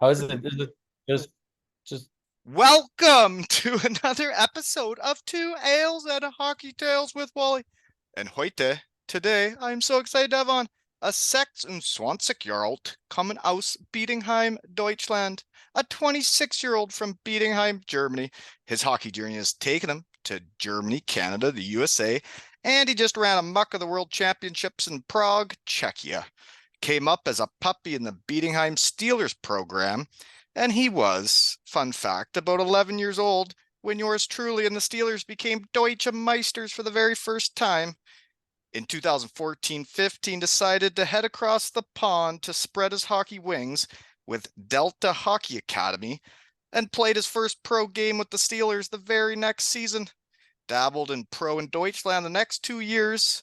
How is it? Is it just Welcome to another episode of Two Ales and a Hockey Tales with Wally. And heute, today, I'm so excited to have on a 26-year-old coming aus Bietigheim, Deutschland, a 26-year-old from Bietigheim, Germany. His hockey journey has taken him to Germany, Canada, the USA, and he just ran amok of the World Championships in Prague, Czechia. Came up as a puppy in the Bietigheim Steelers program, and he was, fun fact, about 11 years old when yours truly and the Steelers became Deutsche Meisters for the very first time. In 2014-15, decided to head across the pond to spread his hockey wings with Delta Hockey Academy and played his first pro game with the Steelers the very next season. Dabbled in pro in Deutschland the next 2 years,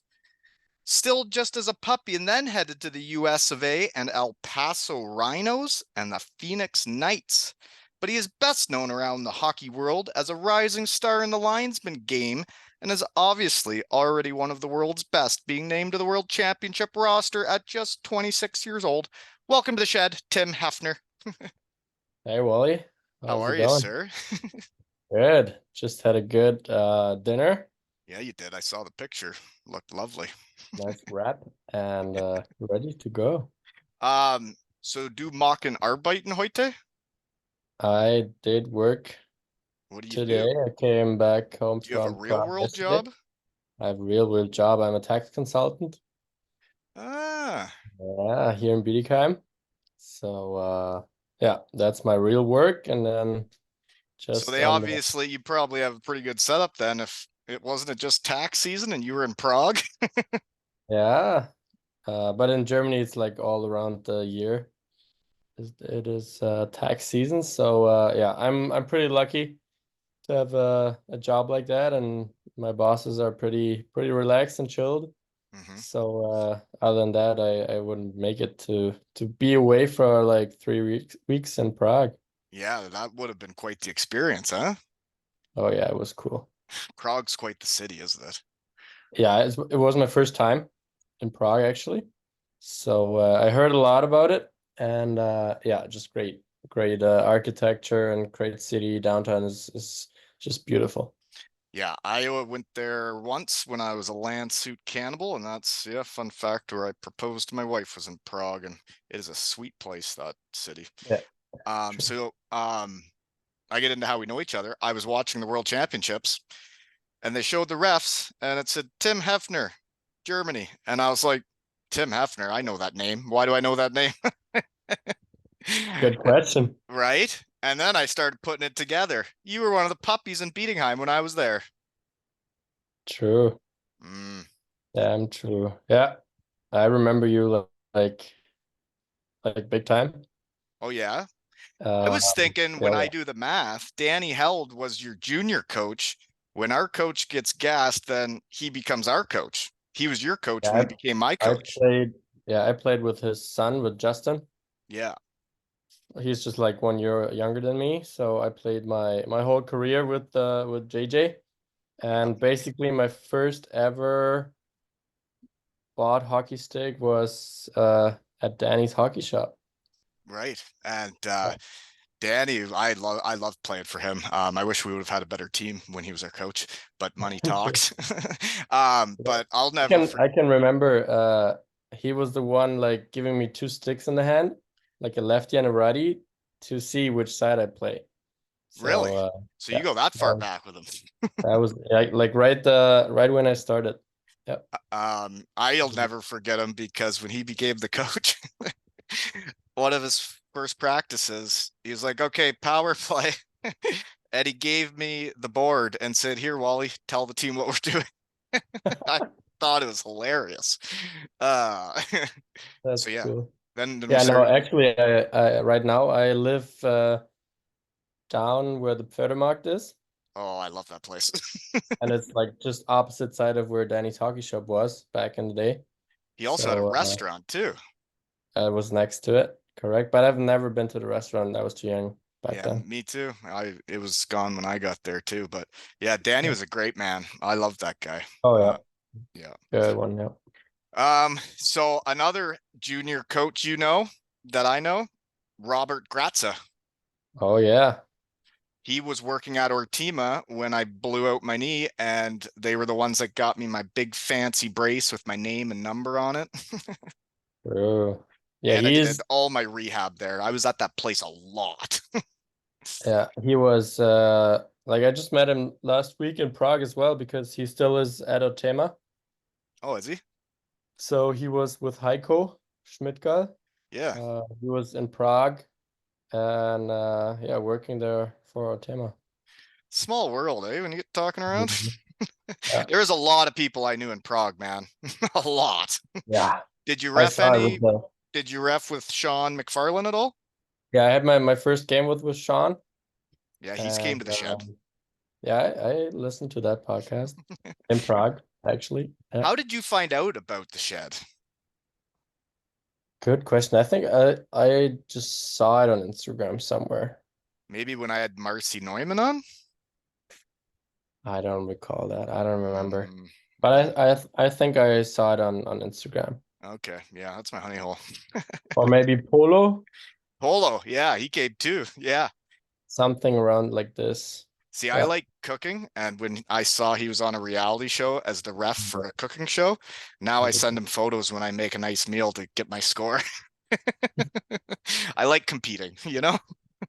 still just as a puppy, and then headed to the US of A and El Paso Rhinos and the Phoenix Knights. But he is best known around the hockey world as a rising star in the Linesman game and is obviously already one of the world's best, being named to the World Championship roster at just 26 years old. Welcome to the shed, Tim Heffner. Hey Wally? How How's are it you, going? sir? Good. Just had a good dinner. Yeah, you did. I saw the picture. Looked lovely. Nice wrap and ready to go. So do mock and arbeiten heute? I did work What do you today. do? I came back home Do you have a from real Prague world yesterday. job? I have a real job. I'm a tax consultant. Ah, Yeah, here in Bietigheim. So yeah, that's my real work. And then so just they on the obviously, you probably have a pretty good setup then if it wasn't just tax season and you were in Prague. yeah. But in Germany it's like all around the year. It is tax season, so yeah, I'm pretty lucky to have a job like that, and my bosses are pretty relaxed and chilled. Hmm. So other than that, I wouldn't make it to be away for like 3 weeks in Prague. Yeah, that would have been quite the experience, huh? Oh yeah, it was cool. Prague's quite the city, isn't it? Yeah, it was my first time in Prague actually, so I heard a lot about it, and yeah, just great architecture and great city. Downtown is just beautiful. Yeah, I went there once when I was a land suit cannibal, and that's, yeah, fun fact where I proposed to my wife was in Prague, and it is a sweet place, that city. Yeah, Um, true. so um, I get into how we know each other. I was watching the World Championships, and they showed the refs, and it said Tim Heffner, Germany, and I was like, Tim Heffner, I know that name. Why do I know that name? Good question. Right? And then I started putting it together. You were one of the puppies in Bietigheim when I was there. True. Mm. Damn true. Yeah, I remember you like big time. Oh yeah. I Uh, was thinking yeah, when I yeah, do the math, Danny Held was your junior coach. When our coach gets gassed, then he becomes our coach. He was your coach when he yeah. became my I coach. played. Yeah, I played with his son, with Justin. Yeah. He's just like 1 year younger than me, so I played my whole career with JJ. Yep. And basically, my first ever bought hockey stick was at Danny's hockey shop. Right. And Yeah. Danny, I love playing for him. I wish we would have had a better team when he was our coach, but money talks. But I'll I never can forget. I can remember he was the one like giving me two sticks in the hand, like a lefty and a righty, to see which side I play. So Really? So you yeah, go that far that, back with him. that was like right when I started. Yeah. I'll never forget him because when he became the coach, one of his first practices, he was like, "Okay, power play," and he gave me the board and said, "Here, Wally, tell the team what we're doing." I thought it was hilarious. Uh, so That's yeah, cool. then we Yeah, no, started. actually I right now I live down where the Pfördemarkt is, Oh, I love that place. and it's like just opposite side of where Danny's hockey shop was back in the day. He also had a So restaurant too. I was next to it, correct? But I've never been to the restaurant. I was too young back Yeah, then. me too. It was gone when I got there too, but yeah, Danny was a great man. I love that guy. Oh yeah, Yeah. good one. Yeah. So another junior coach, that I know, Robert Gratza. Oh yeah. He was working at Ortima when I blew out my knee, and they were the ones that got me my big fancy brace with my name and number on it. True. Yeah, And I he's did all my rehab there. I was at that place a lot. yeah, he was like I just met him last week in Prague as well because he still is at Otema. Oh, is he? So he was with Heiko Schmidtgal. Yeah. He was in Prague and yeah, working there for Otema. Small world, eh? When you get talking around. Mhm. Yeah. There was a lot of people I knew in Prague, man. A lot. Yeah. Did you I ref saw it with any? the Did you ref with Sean McFarlane at all? yeah, I had my first game with Sean Yeah, he's came and to the shed. yeah, I listened to that podcast in Prague actually. Yeah. How did you find out about the shed? Good question. I think I just saw it on Instagram somewhere. Maybe when I had Marcy Neumann on? I don't recall that. I don't remember. Mm, But I think I saw it on Instagram. okay, yeah, that's my honey hole. Or maybe Polo, Polo, yeah, he came too. Yeah. something around like this. See, I Yeah. like cooking, and when I saw he was on a reality show as the ref for a cooking show, now I send him photos when I make a nice meal to get my score. I like competing, you know?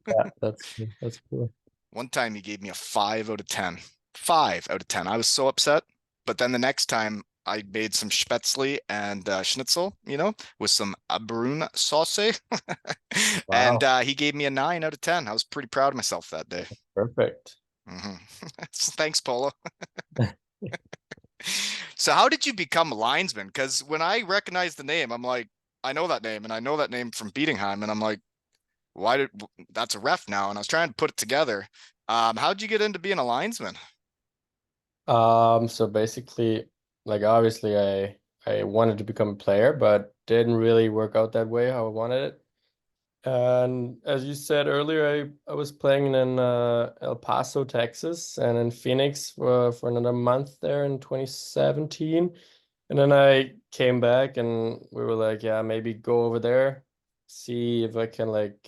Yeah, that's cool. One time he gave me a 5 out of 10. 5 out of 10. I was so upset. But then the next time I made some spätzle and schnitzel, with some brune sauce. And Wow. he gave me a 9 out of 10. I was pretty proud of myself that day. Perfect. Thanks, Polo. So how did you become a linesman? Because when I recognize the name, I'm like, I know that name, and I know that name from Bietigheim, and I'm like, why did that's a ref now? And I was trying to put it together. How'd you get into being a linesman? So basically, like obviously I wanted to become a player, but didn't really work out that way how I wanted it. And as you said earlier, I was playing in El Paso, Texas, and in Phoenix for another month there in 2017. And then I came back and we were like, yeah, maybe go over there, see if I can like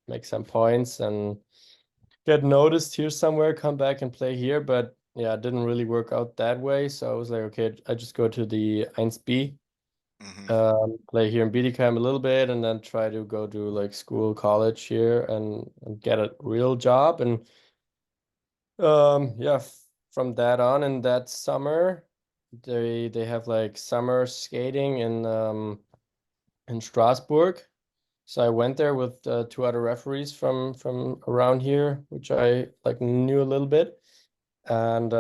make some points and get noticed here somewhere, come back and play here. But yeah, it didn't really work out that way. So I was like, okay, I just go to the 1B, Hmm. play here in Bietigheim a little bit, and then try to go to like school, college here, and get a real job. And yeah, from that on, in that summer, they have like summer skating in Strasbourg. So I went there with two other referees from around here, which I like knew a little bit, and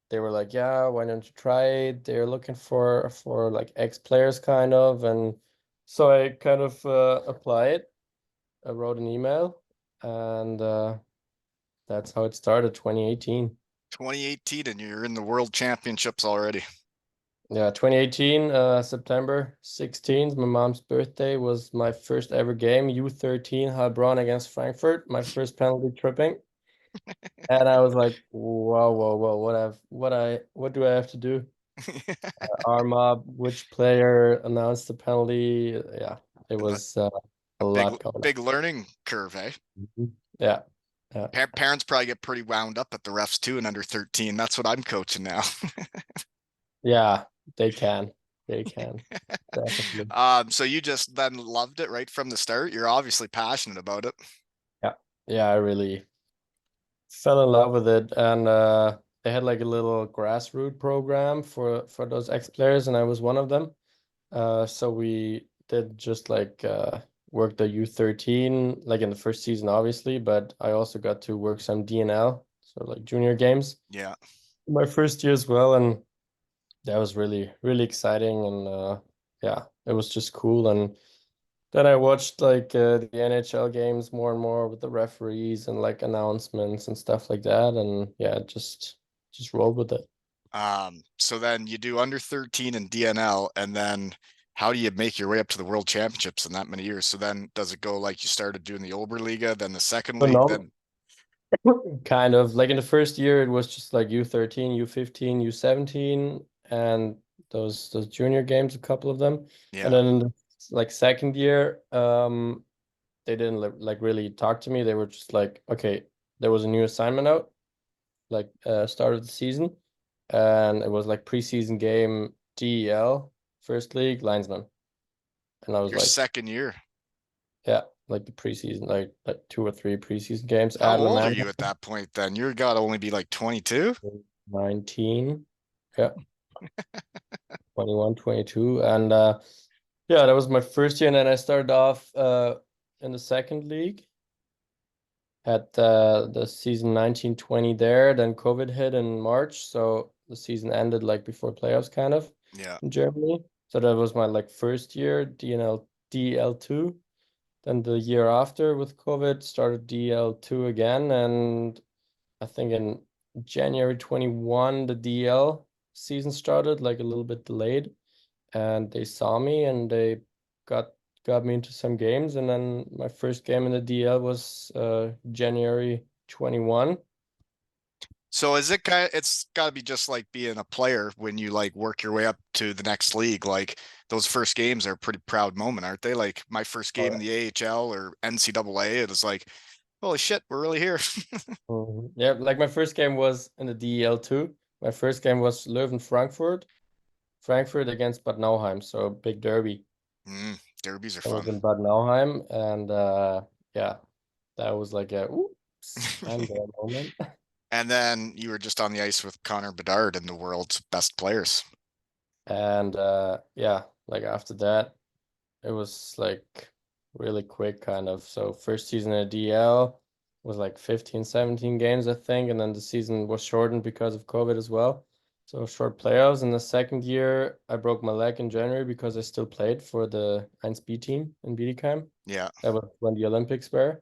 they were like, "Yeah, why don't you try it?" They're looking for like ex-players kind of, and so I kind of applied. I wrote an email, and that's how it started, 2018. 2018, and you're in the World Championships already. Yeah, 2018, September 16th, my mom's birthday was my first ever game, U13 Heilbronn against Frankfurt, my first penalty tripping. And I was like, whoa, whoa, whoa, what do I have to do? Arm up, which player announced the penalty? Yeah, it was a A big, lot going big learning curve, eh? on. Yeah, yeah, Parents probably get pretty wound up at the refs too in under 13. That's what I'm coaching now. yeah, they can. They can. Definitely. So you just then loved it right from the start. You're obviously passionate about it. Yeah. Yeah, I really fell in love with it, and they had like a little grassroots program for those ex-players, and I was one of them. So we did just like work the U13 like in the first season, obviously, but I also got to work some DNL, so like junior games, Yeah. my first year as well, and that was really exciting, and yeah, it was just cool. And then I watched like the NHL games more and more with the referees and like announcements and stuff like that. And yeah, just rolled with it. So then you do under 13 in DNL, and then how do you make your way up to the World Championships in that many years? So then does it go like you started doing the Oberliga, then the second But league, no, then kind of like in the first year, it was just like U13, U15, U17, and those junior games, a couple of them. And yeah. then in the like second year, they didn't like really talk to me. They were just like, okay, there was a new assignment out, like start of the season, and it was like preseason game DEL, first league, Linesman. And I was Your like, second year. yeah, like the preseason, like 2 or 3 preseason games. How Adler old are man, you at that point then? You're gotta only be like 22? 19. Yeah, 21, 22. And yeah, that was my first year. And then I started off in the second league. Had the season 1920 there, then COVID hit in March, so the season ended like before playoffs kind of Yeah. in Germany. So that was my like first year DNL DL2. Then the year after with COVID started DL2 again, and I think in January 21 the DL season started, like a little bit delayed, and they saw me and they got got me into some games. And then my first game in the DL was January 21. So is it kind of, it's got to be just like being a player when you like work your way up to the next league. Like those first games are a pretty proud moment, aren't they? Like my first game in Oh, the AHL or NCAA, it was like, holy shit, we're really here. yeah, like my first game was in the DEL2. My first game was Leuven Frankfurt, Frankfurt against Bad Nauheim, so big derby. Derbies are I was fun. in Bad Nauheim, and yeah, that was like a oops, fangirl moment. And then you were just on the ice with Connor Bedard and the world's best players. And yeah, like after that, it was like really quick kind of. So first season at DL was like 15, 17 games, I think. And then the season was shortened because of COVID as well. So short playoffs. In the second year, I broke my leg in January because I still played for the 1B team in Bietigheim. Yeah. That was when the Olympics were.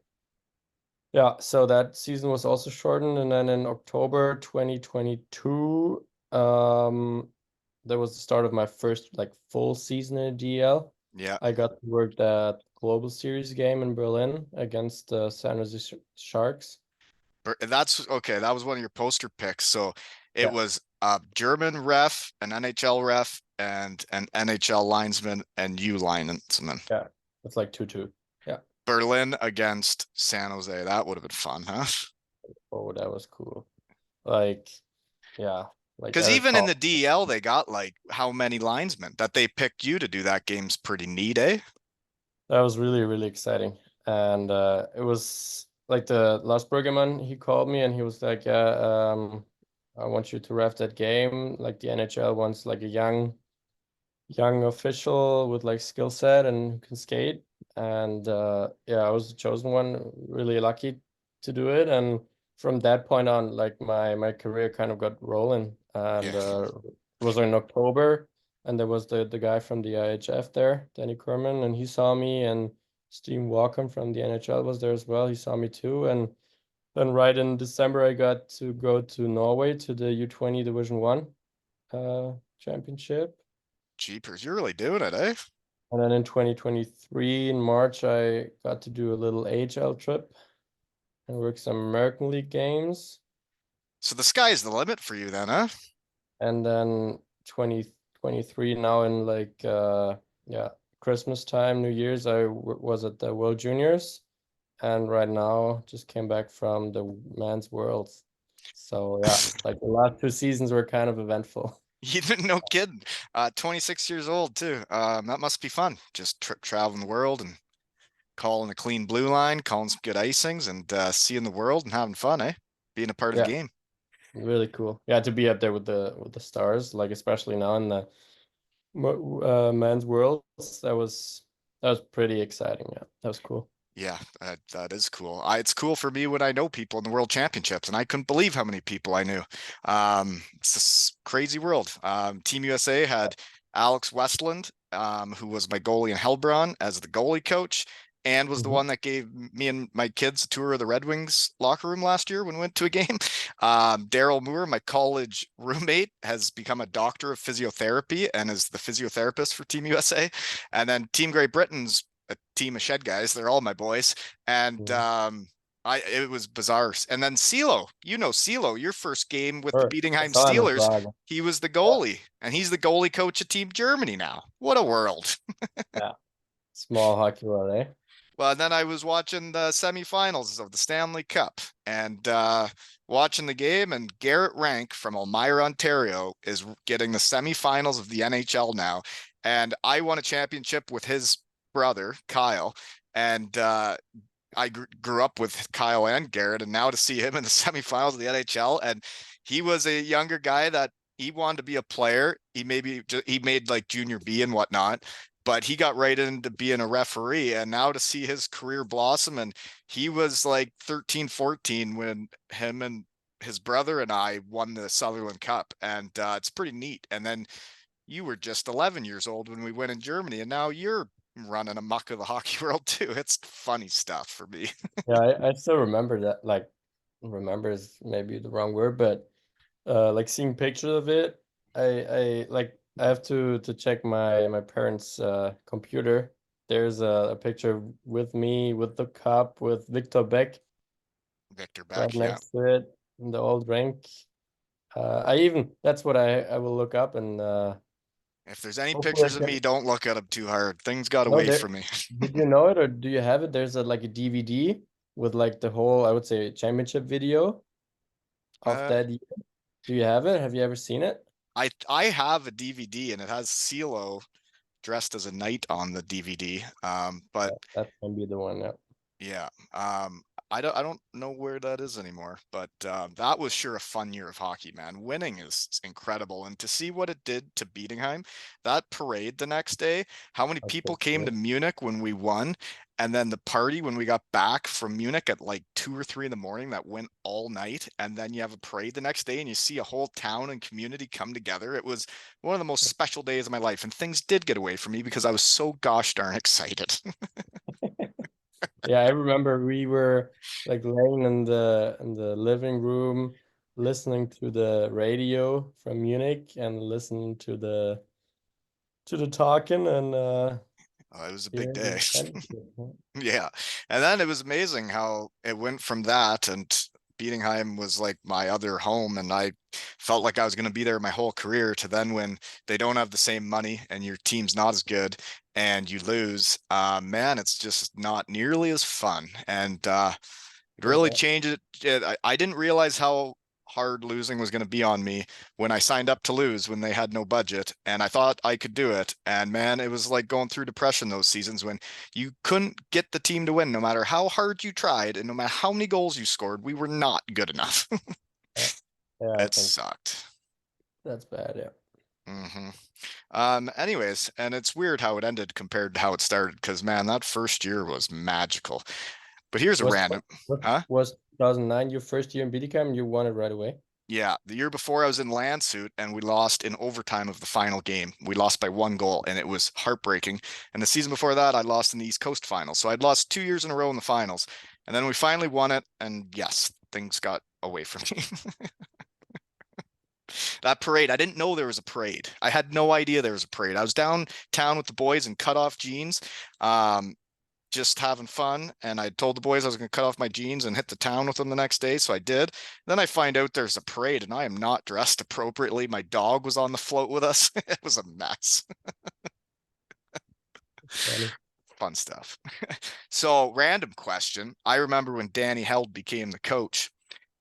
Yeah, so that season was also shortened. And then in October 2022, that was the start of my first like full season in DL. Yeah. I got to work that Global Series game in Berlin against the San Jose Sharks. That's okay. That was one of your poster picks. So it Yeah, was a German ref, an NHL ref, and an NHL linesman, and you linesman. yeah. It's like 2-2. Yeah. Berlin against San Jose. That would have been fun, huh? Oh, that was cool. Like, yeah, like I Because even in recall the DEL, they got like how many linesmen that they picked you to do that game's pretty neat, eh? that was really, really exciting. And it was like the last Bruggeman, he called me and he was like, yeah, I want you to ref that game. Like the NHL wants like a young official with like skill set and who can skate. And yeah, I was the chosen one, really lucky to do it. And from that point on, like my career kind of got rolling. And Yeah. it was in October, and there was the guy from the IHF there, Danny Kerman, and he saw me, and Steve Walkham from the NHL was there as well. He saw me too. And then right in December, I got to go to Norway to the U20 Division One championship. Jeepers, you're really doing it, eh? And then in 2023, in March, I got to do a little AHL trip and work some American League games. So the sky's the limit for you then, huh? And then 2023, now in like, yeah, Christmas time, New Year's, I was at the World Juniors. And right now, just came back from the Men's Worlds. So yeah, like the last 2 seasons were kind of eventful. You didn't know, kidding. 26 years old too. That must be fun. Just traveling the world and calling a clean blue line, calling some good icings, and seeing the world and having fun, eh? Being a part of the Yeah, game. really cool. Yeah, to be up there with the stars, like especially now in the men's worlds. That was pretty exciting. Yeah, that was cool. Yeah, that is cool. It's cool for me when I know people in the World Championships, and I couldn't believe how many people I knew. It's this crazy world. Team USA had Alex Westland, who was my goalie in Helbron, as the goalie coach, and was the Mhm. one that gave me and my kids a tour of the Red Wings locker room last year when we went to a game. Daryl Moore, my college roommate, has become a doctor of physiotherapy and is the physiotherapist for Team USA. And then Team Great Britain's a team of shed guys. They're all my boys. And Mhm. it was bizarre. And then CeeLo, CeeLo, your first game with the Sure. I Bietigheim saw him in Steelers, Prague. he was the Yeah. goalie, and he's the goalie coach of Team Germany now. What a world. Yeah. Small hockey world, eh? Well, then I was watching the semifinals of the Stanley Cup and watching the game, and Garrett Rank from Elmira, Ontario, is getting the semifinals of the NHL now. And I won a championship with his brother, Kyle. And I grew up with Kyle and Garrett, and now to see him in the semifinals of the NHL, and he was a younger guy that he wanted to be a player. He made like junior B and whatnot, but he got right into being a referee, and now to see his career blossom, and he was like 13, 14 when him and his brother and I won the Sutherland Cup, and it's pretty neat. And then you were just 11 years old when we went in Germany, and now you're running amok of the hockey world too. It's funny stuff for me. Yeah, I still remember that. Like, remember is maybe the wrong word, but like seeing pictures of it, I like I have to check my parents' computer. There's a picture with me with the cup with Victor Beck Victor right Beck, yeah. next to it in the old rink. I even that's what I will look up and If there's any hopefully pictures I of me, can. don't look at them too hard. Things got No, away there. from me. Did you know it or do you have it? There's a like a DVD with like the whole I would say championship video of Uh, that year. Do you have it? Have you ever seen it? I have a DVD and it has CeeLo dressed as a knight on the DVD. But Yeah, that can be the one. Yeah. yeah, I don't know where that is anymore. But that was sure a fun year of hockey, man. Winning is incredible, and to see what it did to Bietigheim, that parade the next day, how many That's people so came to cool. Munich when we won, and then the party when we got back from Munich at like 2 or 3 in the morning that went all night, and then you have a parade the next day, and you see a whole town and community come together. It was one of the most special days of my life, and things did get away from me because I was so gosh darn excited. Yeah, I remember we were like laying in the living room listening to the radio from Munich and listening to the talking and It was a big hearing day. the championship. Yeah. And then it was amazing how it went from that, and Bietigheim was like my other home, and I felt like I was going to be there my whole career, to then when they don't have the same money and your team's not as good and you lose, man, it's just not nearly as fun. And it really Yeah. changed it. I didn't realize how hard losing was going to be on me when I signed up to lose when they had no budget, and I thought I could do it. And man, it was like going through depression those seasons when you couldn't get the team to win no matter how hard you tried and no matter how many goals you scored. We were not good enough. Yeah, yeah, I It think sucked. that's bad. Yeah. Hmm. Anyways, and it's weird how it ended compared to how it started, because man, that first year was magical. But here's a Was random, huh? was 2009 your first year in Bietigheim and you won it right away? Yeah, the year before I was in Landshut and we lost in overtime of the final game. We lost by 1 goal and it was heartbreaking. And the season before that, I lost in the East Coast finals. So I'd lost 2 years in a row in the finals. And then we finally won it. And yes, things got away from me. That parade, I didn't know there was a parade. I had no idea there was a parade. I was downtown with the boys in cutoff jeans. Just having fun. And I told the boys I was going to cut off my jeans and hit the town with them the next day. So I did. Then I find out there's a parade and I am not dressed appropriately. My dog was on the float with us. It was a mess. Funny. Fun stuff. So, random question. I remember when Danny Held became the coach,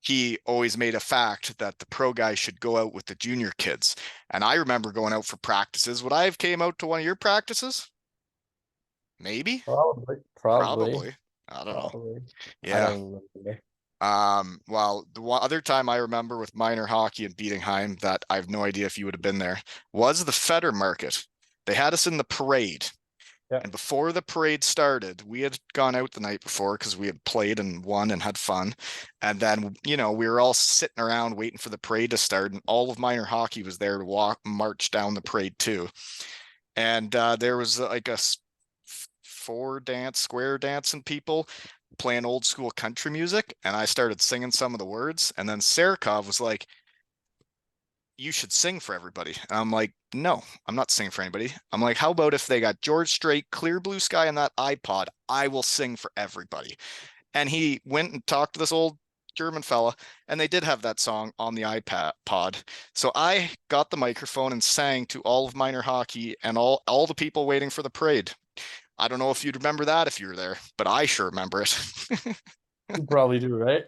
he always made a fact that the pro guys should go out with the junior kids. And I remember going out for practices. Would I have came out to one of your practices? Maybe, Probably, probably, probably. I don't know. probably. I Yeah. don't remember. Well, the one other time I remember with minor hockey in Bietigheim that I have no idea if you would have been there was the Feder Market. They had us in the parade, Yeah. and before the parade started, we had gone out the night before because we had played and won and had fun. And then, we were all sitting around waiting for the parade to start, and all of minor hockey was there to march down the parade too. And there was like a square dancing people playing old school country music, and I started singing some of the words, and then Sarakov was like, you should sing for everybody. And I'm like, no, I'm not singing for anybody. I'm like, how about if they got George Strait, Clear Blue Sky on that iPod? I will sing for everybody. And he went and talked to this old German fella, and they did have that song on the iPad pod. So I got the microphone and sang to all of minor hockey and all the people waiting for the parade. I don't know if you'd remember that if you were there, but I sure remember it. You probably do, right?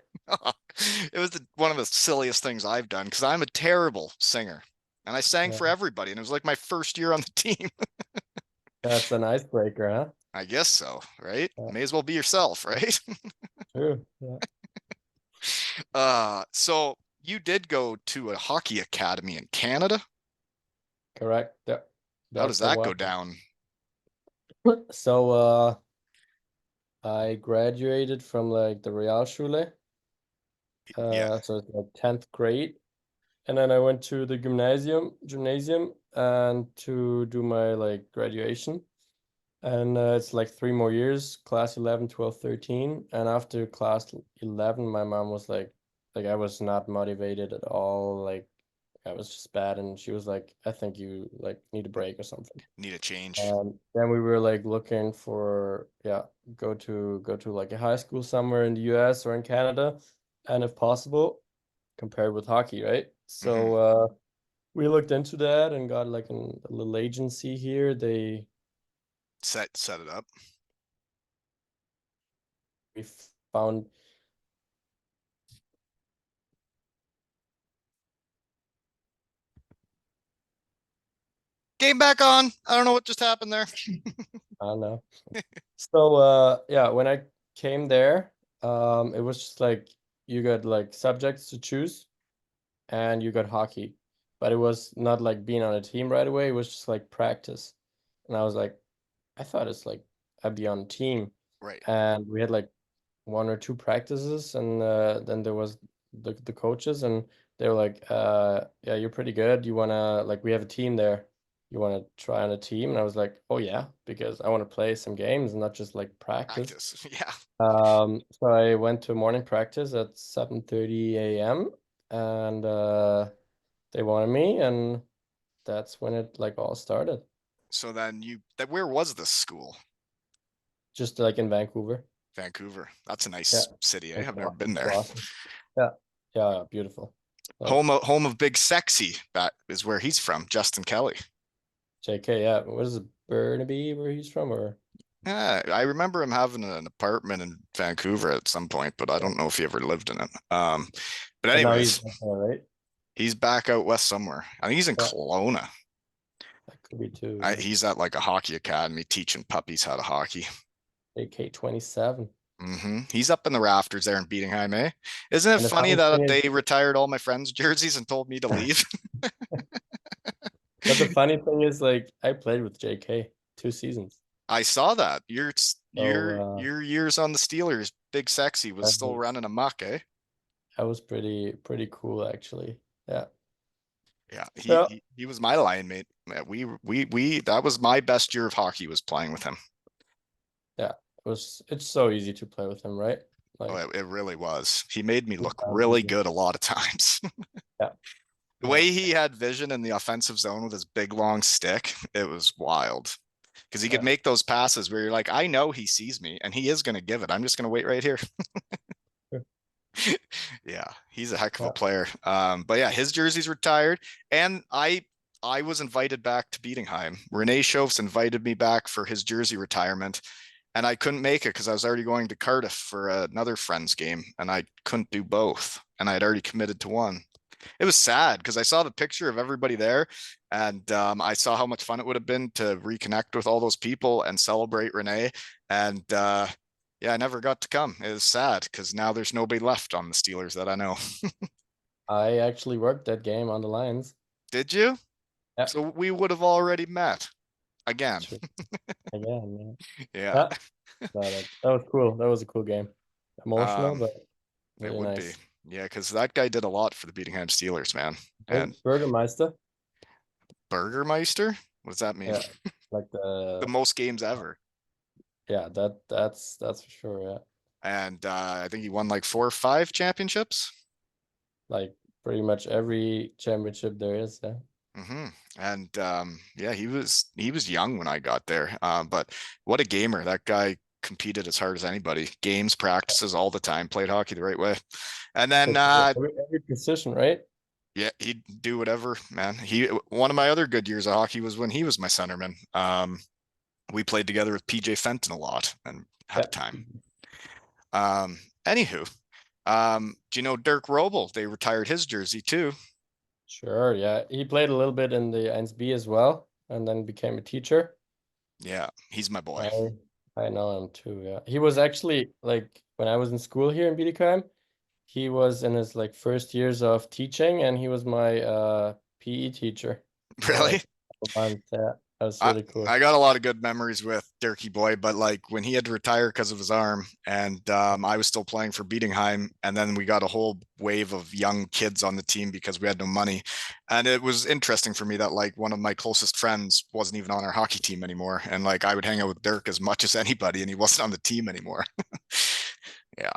It was one of the silliest things I've done because I'm a terrible singer. And I sang Yeah. for everybody, and it was like my first year on the team. That's an icebreaker, huh? I guess so, right? Yeah, May as well be yourself, right? true. Yeah, So you did go to a hockey academy in Canada. correct. Yeah, How does that's the that one. go down? So, I graduated from like the Realschule. Yeah, So it's like 10th grade. And then I went to the gymnasium and to do my like graduation. And it's like 3 more years, class 11, 12, 13. And after class 11, my mom was like I was not motivated at all. Like I was just bad. And she was like, I think you like need a break or something. need a change. And then we were like looking for, yeah, go to like a high school somewhere in the US or in Canada. And if possible, compared with hockey, right? Hmm. So we looked into that and got like a little agency here. Set it up. We found Game back on. I don't know what just happened there. I don't know. So yeah, when I came there, it was just like you got like subjects to choose and you got hockey. But it was not like being on a team right away, it was just like practice. And I was like, I thought it's like I'd be on a team. Right. And we had like 1 or 2 practices and then there was the coaches and they were like, yeah, you're pretty good. You wanna like we have a team there. You wanna try on a team? And I was like, oh yeah, because I want to play some games and not just like practice. Practice. Yeah. So I went to morning practice at 7:30 a.m. and they wanted me and that's when it like all started. So then where was this school? Just like in Vancouver. Vancouver. That's a Yeah, nice city, eh? it's I've never been it's there. awesome. Yeah, yeah, beautiful. Like Home of Big Sexy. That is where he's from, Justin Kelly. JK, yeah. What is it, Burnaby, where he's from, or Yeah, I remember him having an apartment in Vancouver at some point, but I yeah. don't know if he ever lived in it. But But now he's anyways, right. he's back out west somewhere. I think he's in Yeah, Kelowna. that could be too. He's at like a hockey academy teaching puppies how to hockey. Yeah. AK 27. He's up in the rafters there in Bietigheim, eh? Isn't it And the funny funny thing that is, they retired all my friends' jerseys and told me to leave? but the funny thing is, like, I played with JK 2 seasons. I saw that. So Your years on the Steelers, Big Sexy was still was running amok, eh? that was pretty cool actually. Yeah. Yeah, Yeah. he was my line mate. We that was my best year of hockey was playing with him. Yeah. It's so easy to play with him, right? Oh, Like it really was. He made me look really yeah. good a lot of times. Yeah. The way he had vision in the offensive zone with his big long stick, it was wild. Because he could Yeah. make those passes where you're like, I know he sees me and he is going to give it. I'm just going to wait right here. Yeah, he's a heck of a Yeah. player. But yeah, his jersey's retired, and I was invited back to Bietigheim. Renee Schoofs invited me back for his jersey retirement, and I couldn't make it because I was already going to Cardiff for another friend's game, and I couldn't do both, and I had already committed to one. It was sad because I saw the picture of everybody there, and I saw how much fun it would have been to reconnect with all those people and celebrate Renee. And yeah, I never got to come. It was sad because now there's nobody left on the Steelers that I know. I actually worked that game on the Lions. Did you? Yeah. So we would have already met again. True. Again, Yeah. yeah. No, that was cool. That was a cool game. Emotional, Um, but it really would be. nice. Yeah, because that guy did a lot for the Bietigheim Steelers, man. And Burgermeister. Burgermeister? What does that mean? Yeah, like The most games ever. yeah, that's for sure. Yeah, And I think he won like 4 or 5 championships. like pretty much every championship there is. Yeah, And yeah, he was young when I got there. But what a gamer. That guy competed as hard as anybody. Games, practices all the time, played hockey the right way. And then for sure. Every position, right? yeah, he'd do whatever, man. One of my other good years of hockey was when he was my centerman. We played together with PJ Fenton a lot and had a Yeah. time. Anywho, do you know Dirk Robel? They retired his jersey too. Sure. Yeah. He played a little bit in the 1B as well, and then became a teacher. Yeah, he's my boy. I I know him too. Yeah. He was actually like when I was in school here in Bietigheim, he was in his like first years of teaching, and he was my PE teacher for like Really? a month. Yeah. That was I really cool. I got a lot of good memories with Dirky Boy, but like when he had to retire because of his arm, and I was still playing for Bietigheim, and then we got a whole wave of young kids on the team because we had no money, and it was interesting for me that like one of my closest friends wasn't even on our hockey team anymore, and like I would hang out with Dirk as much as anybody, and he wasn't on the team anymore. Yeah.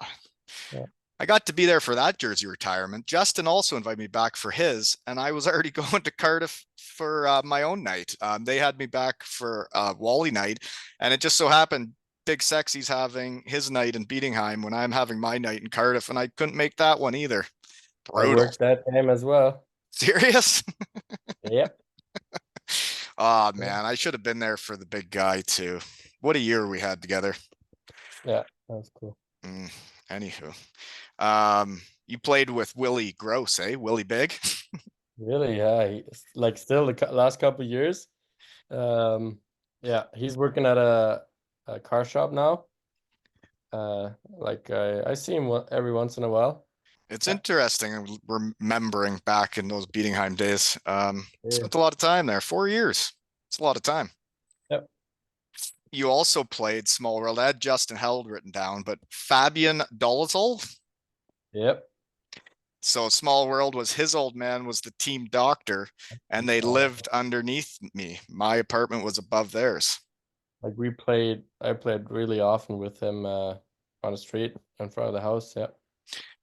Yeah. I got to be there for that jersey retirement. Justin also invited me back for his, and I was already going to Cardiff for my own night. They had me back for Wally night, and it just so happened Big Sexy's having his night in Bietigheim when I'm having my night in Cardiff, and I couldn't make that one either. I Brutal. worked that game as well. Serious? Yep. Oh Yeah. man, I should have been there for the big guy too. What a year we had together. Yeah. That was cool. Mm, anywho, you played with Willie Gross, eh? Willie Big. Really, yeah. Like still the last couple of years. Yeah, he's working at a car shop now. Like I see him every once in a while. It's Yeah. interesting remembering back in those Bietigheim days. Yeah. Spent a lot of time there, 4 years. It's a lot of time. Yep. You also played Small World. I had Justin Held written down, but Fabian Dolezal. Yep. So Small World was his old man was the team doctor, and they Uh, lived underneath me. My apartment was above theirs. like I played really often with him on the street in front of the house. Yeah.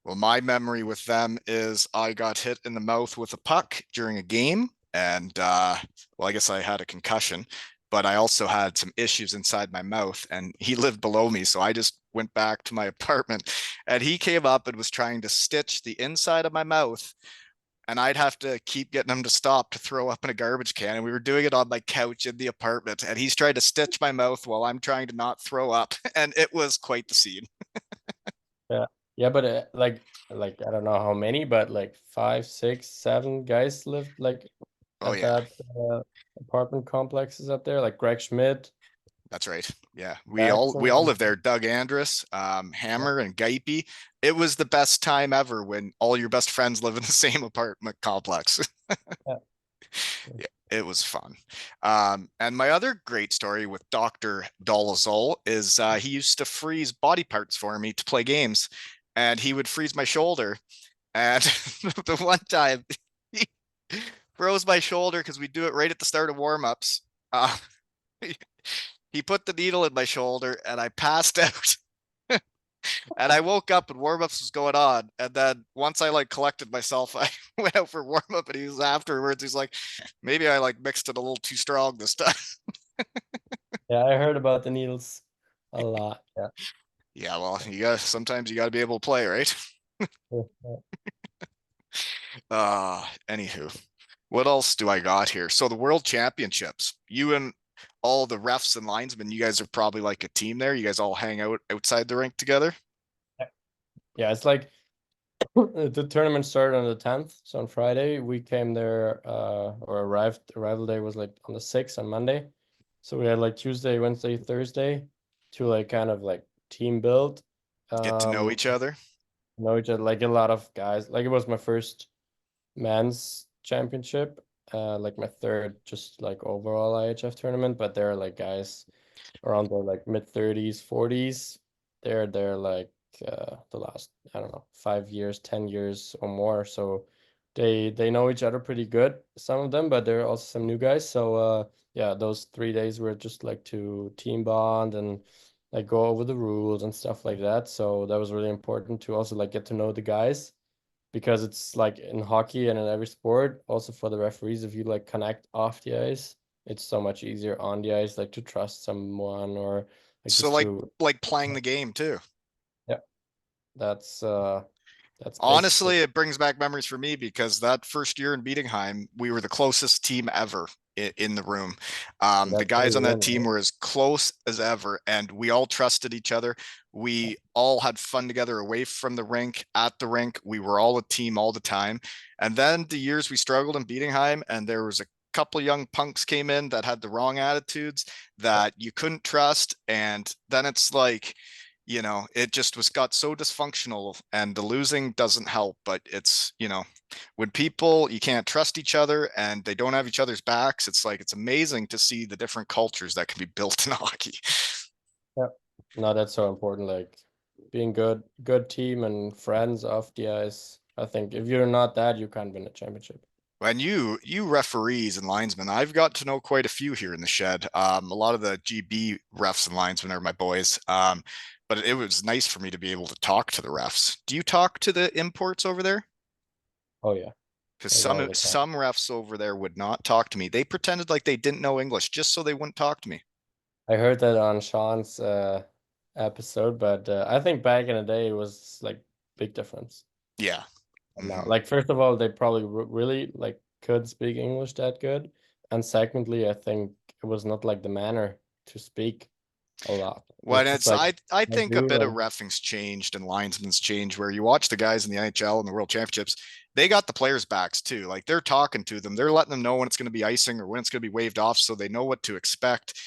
Well, my memory with them is I got hit in the mouth with a puck during a game, and well, I guess I had a concussion, but I also had some issues inside my mouth, and he lived below me, so I just went back to my apartment, and he came up and was trying to stitch the inside of my mouth. And I'd have to keep getting him to stop to throw up in a garbage can. And we were doing it on my couch in the apartment. And he's trying to stitch my mouth while I'm trying to not throw up. And it was quite the scene. Yeah. Yeah, but like I don't know how many, but like five, six, seven guys lived like Oh, at yeah. that apartment complexes up there, like Greg Schmidt, That's right. Yeah, we all Jackson. live there. Doug Andrus, Hammer, and Geipe. It was the best time ever when all your best friends live in the same apartment complex. Yeah. Yeah, it was fun. And my other great story with Dr. Dolezal is he used to freeze body parts for me to play games, and he would freeze my shoulder. And the one time he froze my shoulder because we do it right at the start of warmups. Uh, he put the needle in my shoulder, and I passed out. And I woke up and warm-ups was going on. And then once I like collected myself, I went out for warm-up, and he was afterwards, he's like, maybe I like mixed it a little too strong this time. Yeah, I heard about the needles a lot. Yeah. Yeah, well, you got sometimes you gotta be able to play, right? Yeah. Anywho, what else do I got here? So the World Championships, you and all the refs and linesmen, you guys are probably like a team there. You guys all hang out outside the rink together. Yeah, it's like the tournament started on the 10th. So on Friday we came there or arrival day was like on the 6th on Monday. So we had like Tuesday, Wednesday, Thursday to like kind of like team build. Get to know Um each other. know each other like a lot of guys. Like it was my first men's championship, like my third just like overall IHF tournament, but there are like guys around their like mid 30s, 40s. They're like the last, I don't know, 5 years, 10 years or more. So they know each other pretty good, some of them, but there are also some new guys. So yeah, those 3 days were just like to team bond and like go over the rules and stuff like that. So that was really important to also like get to know the guys because it's like in hockey and in every sport, also for the referees, if you like connect off the ice, it's so much easier on the ice, like to trust someone or like So just to, like playing the game too. yeah, that's that's basically, Honestly, it brings back memories for me because that first year in Bietigheim, we were the closest team ever. in the room. The That's how guys you on that win, team right? were as close as ever, and we all trusted each other. We all had fun together away from the rink, at the rink. We were all a team all the time. And then the years we struggled in Bietigheim, and there was a couple young punks came in that had the wrong attitudes that you couldn't trust. And then it's like, it just was got so dysfunctional, and the losing doesn't help. But it's, when people you can't trust each other and they don't have each other's backs, it's like it's amazing to see the different cultures that can be built in hockey. Yeah. No, that's so important. Like being good team and friends off the ice. I think if you're not that, you can't win a championship. When you referees and linesmen, I've got to know quite a few here in the shed. A lot of the GB refs and linesmen are my boys. But it was nice for me to be able to talk to the refs. Do you talk to the imports over there? Oh yeah, Because like some all the time. some refs over there would not talk to me. They pretended like they didn't know English just so they wouldn't talk to me. I heard that on Sean's episode, but I think back in the day it was like big difference. Yeah. And now, Mm-hmm. like first of all, they probably really like could speak English that good, and secondly, I think it was not like the manner to speak a lot. It was Well, just it's like I I think a do bit of and reffing's changed and linesman's changed where you watch the guys in the NHL and the World Championships, they got the players' backs too. Like they're talking to them, they're letting them know when it's going to be icing or when it's going to be waved off, so they know what to expect.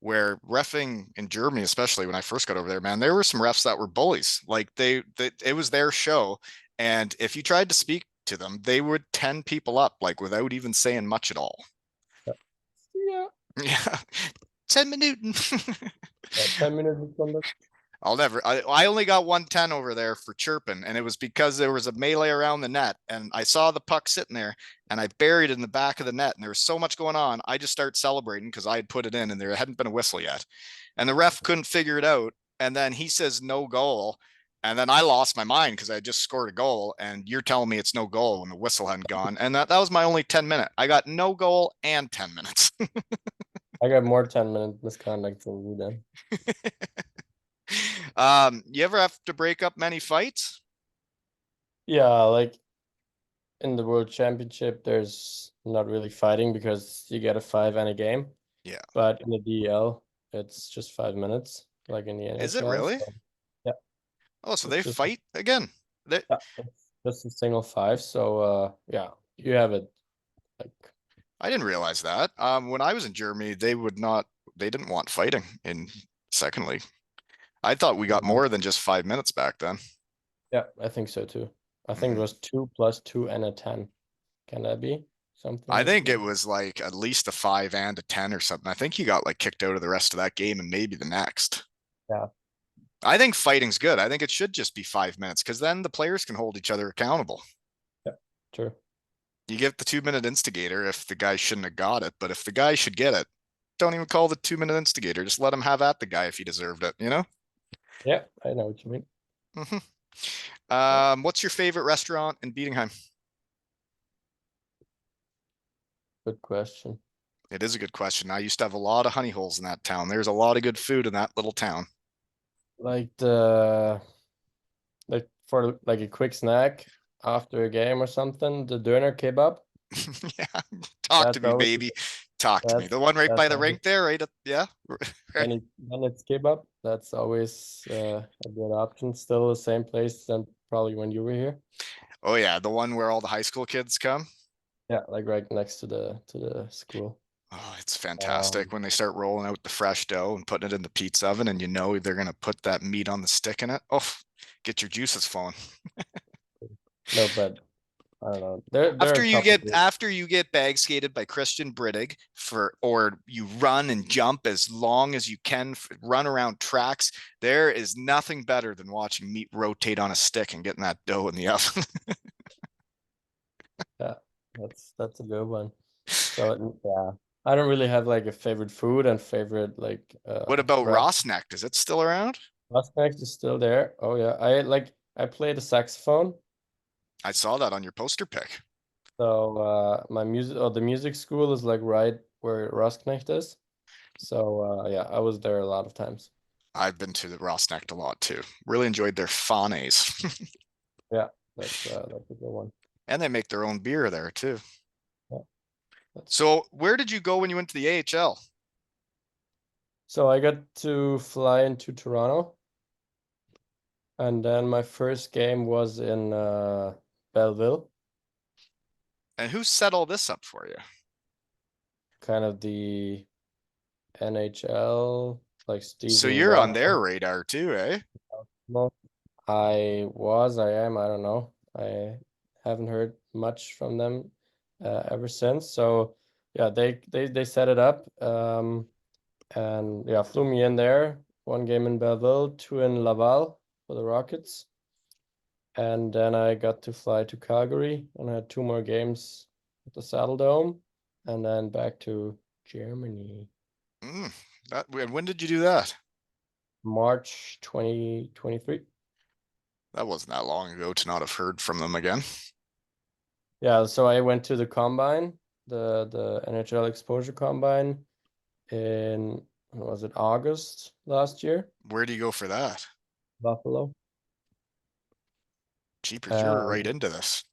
Where reffing in Germany, especially when I first got over there, man, there were some refs that were bullies. Like they it was their show, and if you tried to speak to them, they would 10 people up like without even saying much at all. yeah, Yeah, 10 minutes. 10 minutes is on the I'll never. I only got 110 over there for chirping, and it was because there was a melee around the net, and I saw the puck sitting there, and I buried it in the back of the net, and there was so much going on. I just started celebrating because I had put it in, and there hadn't been a whistle yet, and the ref couldn't figure it out, and then he says no goal, and then I lost my mind because I just scored a goal, and you're telling me it's no goal when the whistle hadn't gone, and that was my only 10 minute. I got no goal and 10 minutes. I got more 10-minute misconduct than you then. You ever have to break up many fights? Yeah, like in the World Championship, there's not really fighting because you get a five and a game. Yeah. But in the DL, it's just 5 minutes, like in the Is it NHL. really? So yeah, Oh, so it's they just fight again. They, yeah, it's just a single five. So yeah, you have it like I didn't realize that. When I was in Germany, they didn't want fighting in second league. I thought we got more than just 5 minutes back then. yeah, I think so too. I think it Mhm. was 2 + 2 and a 10. Can that be I something think it like was like at least a 5 and a 10 or something. I think he got like kicked out of the rest of that game and maybe the next. yeah, I think fighting's good. I think it should just be 5 minutes because then the players can hold each other accountable. yeah, true. You give the 2 minute instigator if the guy shouldn't have got it, but if the guy should get it, don't even call the 2 minute instigator. Just let him have at the guy if he deserved it, you know? Yeah, I know what you mean. Mm-hmm. Yeah, What's your favorite restaurant in Bietigheim? good question. It is a good question. I used to have a lot of honey holes in that town. There's a lot of good food in that little town. Like for like a quick snack after a game or something, the doner kebab. Yeah. Talk to That's me, always baby. Talk to me. that's The one right that's by the always rink there, right? Yeah. then it's kebab. That's always a good option. Still the same place than probably when you were here. Oh yeah, the one where all the high school kids come. Yeah, like right next to the school. Oh, it's fantastic Um, when they start rolling out the fresh dough and putting it in the pizza oven and you know they're gonna put that meat on the stick in it. Oh, get your juices flowing. no, but I don't know. There are a couple. After you get bag skated by Christian Brittig for or you run and jump as long as you can, run around tracks, there is nothing better than watching meat rotate on a stick and getting that dough in the oven. Yeah, that's a good one. So yeah, I don't really have like a favorite food and favorite like What about rest. Rossnecht? Is it still around? Prospect is still there. Oh yeah, I play the saxophone. I saw that on your poster pick. So my music or the music school is like right where Rosknecht is. So yeah, I was there a lot of times. I've been to the Rossnecht a lot too. Really enjoyed their fanes. Yeah, that's a good one. And they make their own beer there too. Yeah. So where did you go when you went to the AHL? So I got to fly into Toronto, and then my first game was in Belleville, And who set all this up for you? kind of the NHL, like So Stephen you're on Ross. their radar too, eh? I am, I don't know. I haven't heard much from them ever since. So yeah, they set it up. And yeah, flew me in there. One game in Belleville, two in Laval for the Rockets. And then I got to fly to Calgary and I had two more games at the Saddle Dome and then back to Germany. Mm, when did you do that? March 2023. That wasn't that long ago to not have heard from them again. Yeah, so I went to the combine, the NHL exposure combine in, when was it, August last year, Where do you go for that? Buffalo. Jeepers, you were right And into this.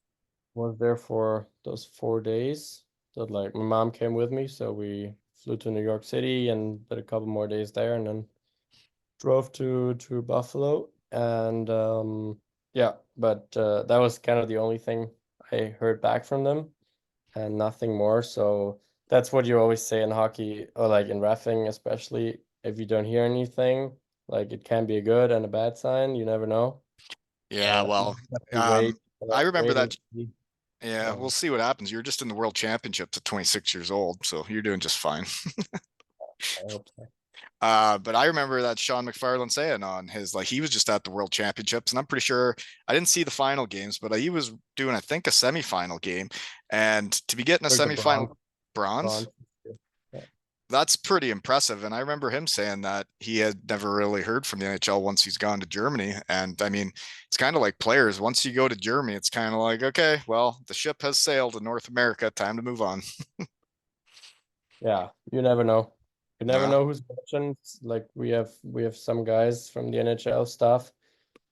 was there for those 4 days. That like my mom came with me, so we flew to New York City and did a couple more days there, and then drove to Buffalo. And yeah, but that was kind of the only thing I heard back from them, and nothing more. So that's what you always say in hockey, or like in reffing, especially if you don't hear anything, like it can be a good and a bad sign. You never know. Yeah, You well, have to um, I remember wait and that. see. Yeah, we'll So see what happens. You're just in the World Championships at 26 years old, so you're doing just fine. I hope so. But I remember that Sean McFarland saying on his like he was just at the World Championships, and I'm pretty sure I didn't see the final games, but he was doing I think a semifinal game, and to be getting a Took the semifinal bronze, bronze, bronze. Yeah. that's pretty impressive. And I remember him saying that he had never really heard from the NHL once he's gone to Germany. And I mean, it's kind of like players. Once you go to Germany, it's kind of like, okay, well, the ship has sailed in North America. Time to move on. Yeah, you never know. You never Yeah. know who's watching. Like we have some guys from the NHL stuff.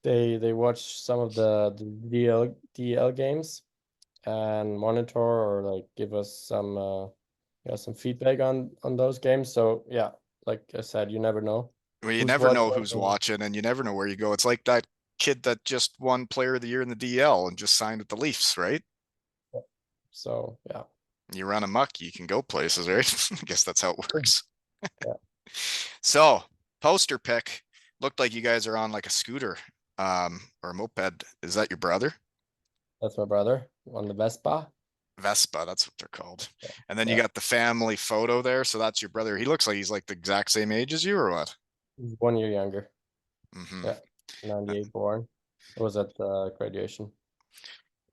They watch some of the DL games and monitor or like give us some some feedback on those games. So yeah, like I said, you never know Well, you who's never watching. know who's watching and you never know where you go. It's like that kid that just won player of the year in the DL and just signed with the Leafs, right? So yeah. You run amok, you can go places, right? I guess that's how it works. Yeah, So, poster pick looked like you guys are on like a scooter or a moped. Is that your brother? that's my brother on the Vespa. Vespa, that's what they're called. And then you Yeah, got the family photo there. So that's your brother. He looks like he's like the exact same age as you, or what? he's 1 year younger. Mm-hmm. Yeah, 98 born. It was at graduation.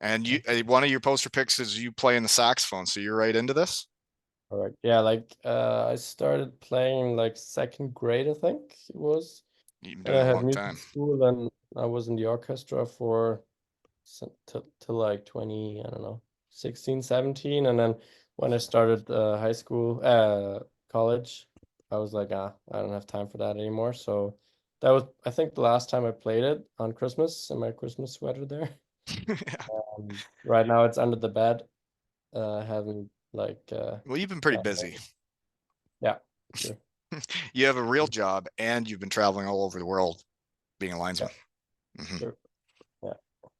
And you, one of your poster picks is you playing the saxophone. So you're right into this. All right. Yeah, like I started playing like second grade, I think it was. You've been And doing I it a had long music time. school and I was in the orchestra for till like 20, I don't know, 16, 17. And then when I started high school, college, I was like, I don't have time for that anymore. So that was, I think, the last time I played it on Christmas in my Christmas sweater there. Right now it's under the bed. I haven't like Well, you've been pretty uh, busy. yeah, sure. You have a real job and you've been traveling all over the world being a Yeah, linesman. Mm-hmm. sure. Yeah.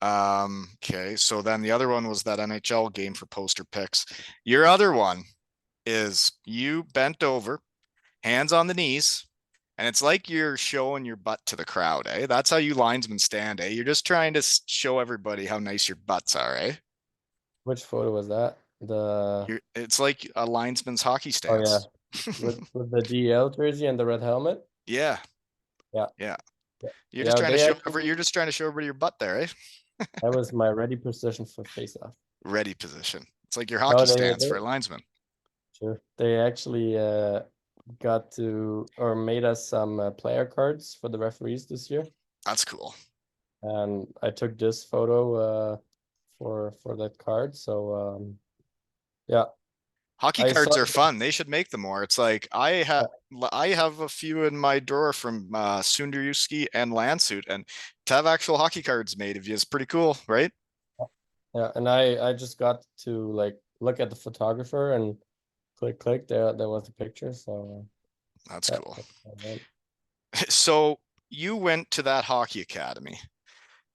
Okay. So then the other one was that NHL game for poster picks. Your other one is you bent over, hands on the knees, and it's like you're showing your butt to the crowd, eh? That's how you linesmen stand, eh? You're just trying to show everybody how nice your butts are, eh? Which photo was that? The It's like a linesman's hockey Oh yeah, stance. with the DL jersey and the red helmet. Yeah, Yeah. yeah. Yeah. You're just Yeah, trying to they show actually you're just trying to show everybody your butt there, eh? that was my ready position for face off. Ready position. It's like your No, hockey they stance they for a linesman. sure. They actually got to or made us some player cards for the referees this year. That's cool. And I took this photo for that card. So yeah, Hockey I saw cards are fun. They should make them more. It's like I have a few in my drawer from Sunderuski and Landsuit, and to have actual hockey cards made of you is pretty cool, right? yeah, and I just got to like look at the photographer and click, click. There was the picture. So That's yeah, cool. that's how it So you went to that hockey academy. went.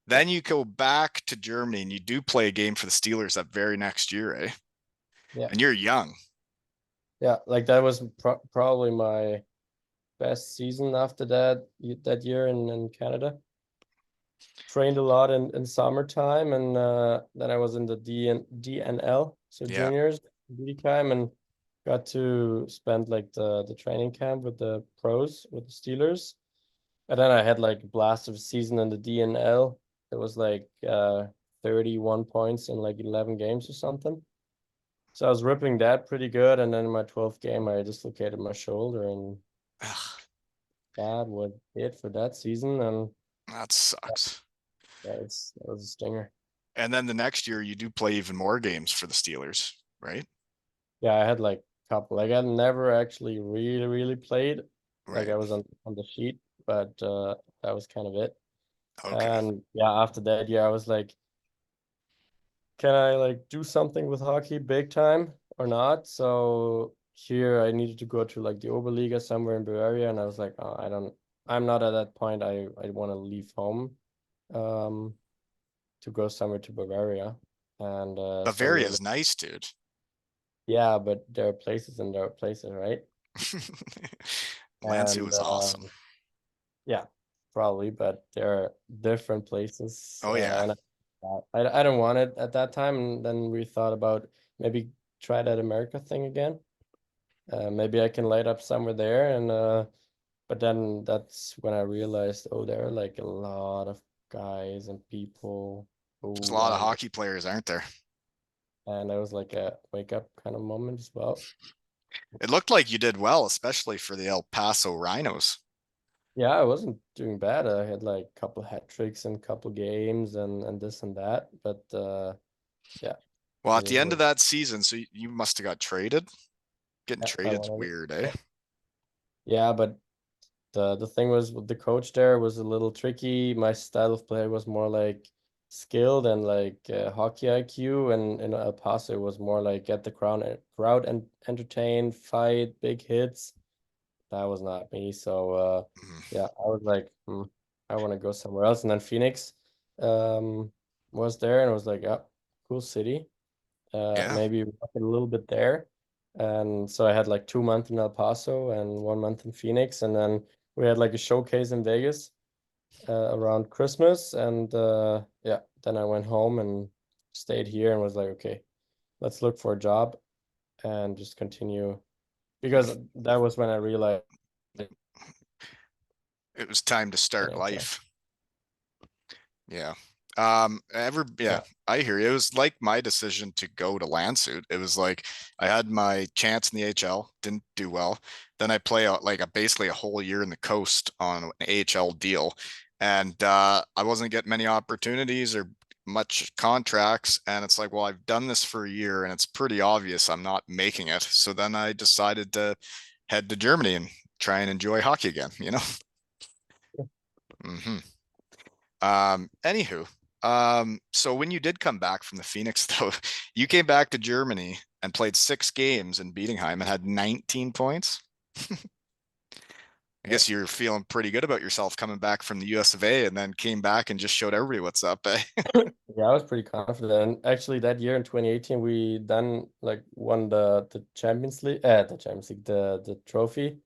Then you go back to Germany and you do play a game for the Steelers that very next year, eh? Yeah, And you're young. yeah. Like that was probably my best season after that year in Canada. Trained a lot in summertime, and then I was in the DNL, so Yeah. juniors, Bietigheim, and got to spend like the training camp with the pros with the Steelers. And then I had like a blast of a season in the DNL. It was like 31 points in like 11 games or something. So I was ripping that pretty good. And then in my 12th game, I dislocated my shoulder, and Ugh, that was it for that season. And that sucks. yeah, that was a stinger. And then the next year you do play even more games for the Steelers, right? Yeah, I had like a couple. Like I never actually really played. Like Right. I was on the sheet, but that was kind of it. Okay. And yeah, after that year, I was like, can I like do something with hockey big time or not? So here I needed to go to like the Oberliga somewhere in Bavaria, and I was like, oh, I'm not at that point. I want to leave home, um, to go somewhere to Bavaria, and so we Bavaria were is nice, dude. yeah, but there are places and there are places, right? Lancey And was awesome. yeah, probably, but there are different places, Oh yeah. and I don't want it at that time. And then we thought about maybe try that America thing again. Maybe I can light up somewhere there, and but then that's when I realized, oh, there are like a lot of guys and people who There's a lot of want it, hockey players, aren't there? and it was like a wake up kind of moment as well. It looked like you did well, especially for the El Paso Rhinos. Yeah, I wasn't doing bad. I had like a couple hat tricks in a couple games and this and that, but yeah, Well, it at the is end what of that season, so you must have got traded. Getting yeah, I traded's wanted weird, it. eh? Yeah, but the thing was with the coach there was a little tricky. My style of play was more like skilled and like hockey IQ, and in El Paso it was more like get the crowd and entertain, fight, big hits. That was not me. So Mhm. yeah, I was like, I want to go somewhere else. And then Phoenix was there, and I was like, yeah, cool city. Yeah. Maybe work a little bit there. And so I had like 2 months in El Paso and 1 month in Phoenix, and then we had like a showcase in Vegas around Christmas. And yeah, then I went home and stayed here and was like, okay, let's look for a job and just continue because that was when I realized. It was time to start Getting life. Yeah. yeah, Yeah, I hear you. It was like my decision to go to Landshut. It was like I had my chance in the AHL, didn't do well. Then I play out like basically a whole year in the coast on an AHL deal. And I wasn't getting many opportunities or much contracts. And it's like, well, I've done this for a year and it's pretty obvious I'm not making it. So then I decided to head to Germany and try and enjoy hockey again, you know? Hmm. Anywho, so when you did come back from the Phoenix, though, you came back to Germany and played 6 games in Bietigheim and had 19 points. I yeah. guess you're feeling pretty good about yourself coming back from the US of A and then came back and just showed everybody what's up, eh? Yeah, I was pretty confident. And actually, that year in 2018, we then like won the Champions League, the Champions League, the trophy.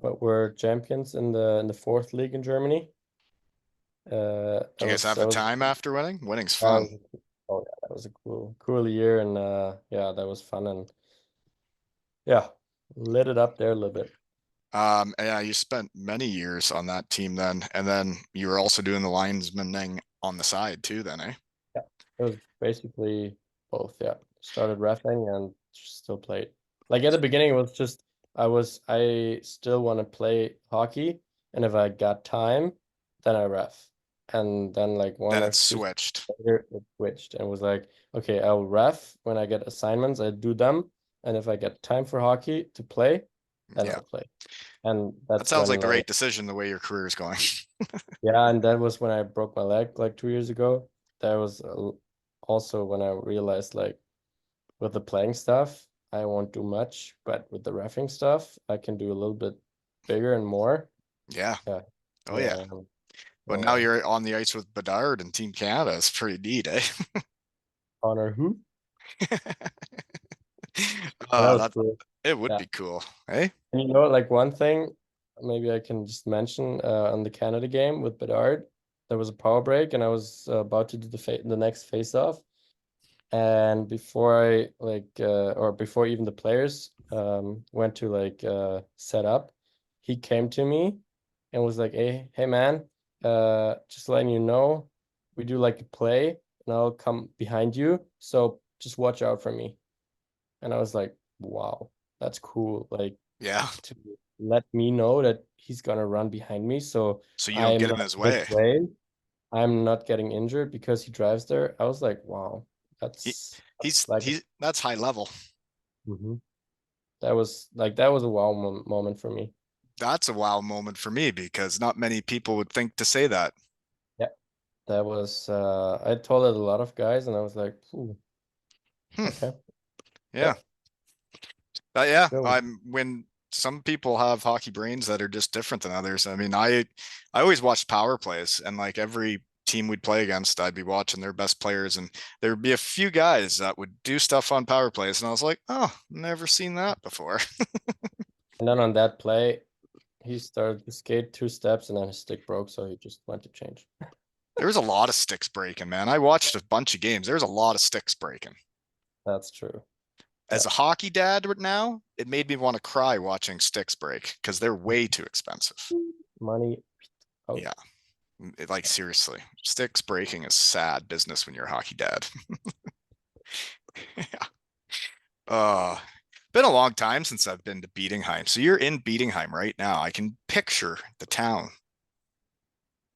But we're champions in the fourth league in Germany. Do you guys have That a was time after winning? Winning's that fun. was oh yeah, that was a cool year, and yeah, that was fun, and yeah, lit it up there a little bit. And yeah, you spent many years on that team then, and then you were also doing the linesman on the side too, then, eh? Yeah, it was basically both. Yeah, started reffing and still played. Like at the beginning, it was just I still want to play hockey, and if I got time, then I ref. And then like one Then or it's two seasons switched. later, it switched and was like, okay, I'll ref when I get assignments, I do them, and if I get time for hockey to play, then Yeah. I'll play. And That that's sounds like when the like right decision the way your career is going. yeah, and that was when I broke my leg like 2 years ago. That was also when I realized like with the playing stuff, I won't do much, but with the reffing stuff, I can do a little bit bigger and more. Yeah. Yeah, Oh yeah. yeah. But now So you're on the ice with Bedard and Team Canada. It's pretty neat, eh? Connor who? That Oh, was that cool. it would Yeah. be cool, eh? And like one thing, maybe I can just mention on the Canada game with Bedard, there was a power break, and I was about to do the next face off. And before I or before even the players went to set up, he came to me and was like, hey man, just letting you know, we do like a play and I'll come behind you. So just watch out for me. And I was like, wow, that's cool. Like Yeah. to let me know that he's gonna run behind me. So So you don't I'm get in not his in his way. way. I'm not getting injured because he drives there. I was like, wow, He, that's like he's that's high level. Mhm. That was a wow moment for me. That's a wow moment for me because not many people would think to say that. Yeah, that was I told it a lot of guys and I was like, ooh, Hmm. okay. Yeah. Yeah, Yeah. good one. I'm when some people have hockey brains that are just different than others. I mean, I always watched power plays and like every team we'd play against, I'd be watching their best players and there would be a few guys that would do stuff on power plays and I was like, "Oh, never seen that before." And then on that play, he started to skate 2 steps and then his stick broke, so he just went to change. There was a lot of sticks breaking, man. I watched a bunch of games. There's a lot of sticks breaking. That's true. Yeah. As a hockey dad now, it made me want to cry watching sticks break because they're way too expensive. Money out. Yeah, like seriously, sticks breaking is sad business when you're a hockey dad. Yeah. Been a long time since I've been to Bietigheim. So you're in Bietigheim right now. I can picture the town.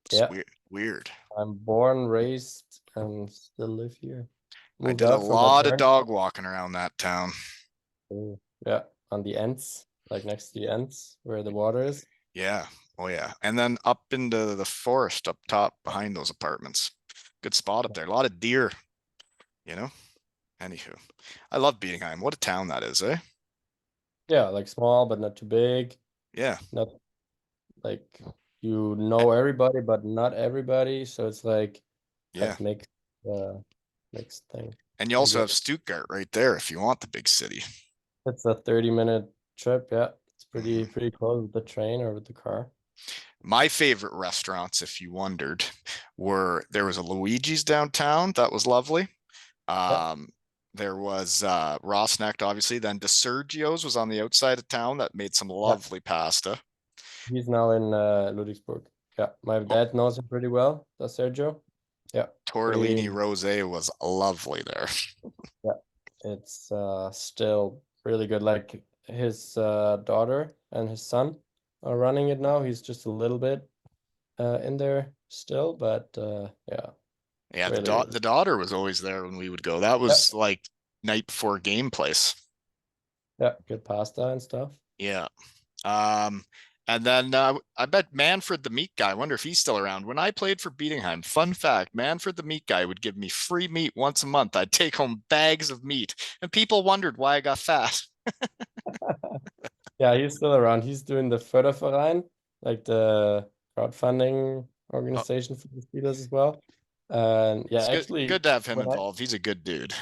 It's Yeah. weird. Weird. I'm born, raised, and still live here. I Moved did a out for my lot of parents. dog walking around that town. Yeah, on the ends, like next to the ends where the water is. Yeah. Oh yeah. And then up into the forest up top behind those apartments. Good spot up there. A lot of deer, you know? Anywho. I love Bietigheim. What a town that is, eh? Yeah, like small but not too big. Yeah. Not like you know everybody, but not everybody. So it's like Yeah. that uh mixed thing. And you I also get have it. Stuttgart right there if you want the big city. It's a 30-minute trip. Yeah, it's Mm-hmm. pretty close with the train or with the car. My favorite restaurants, if you wondered, were there was a Luigi's downtown that was lovely. Yeah, Um, there was Rossnecht, obviously. Then DeSergio's was on the outside of town that made some yeah. lovely pasta. He's now in Ludwigsburg. Yeah, my Oh, dad knows him pretty well. That's Sergio. Yeah, tortellini pretty. rosé was lovely there. Yeah, it's still really good. Like his daughter and his son are running it now. He's just a little bit in there still, but yeah, Yeah, really, really. the daughter was always there when we would go. That Yeah, was like night before game place. yeah, good pasta and stuff. Yeah. Um, and then I bet Manfred the meat guy, I wonder if he's still around. When I played for Bietigheim, fun fact, Manfred the meat guy would give me free meat once a month. I'd take home bags of meat, and people wondered why I got fat. Yeah, he's still around. He's doing the Förderverein, like the crowdfunding Oh, organization for the Steelers as well. And yeah, it's actually, good to have him when I involved. He's a good dude.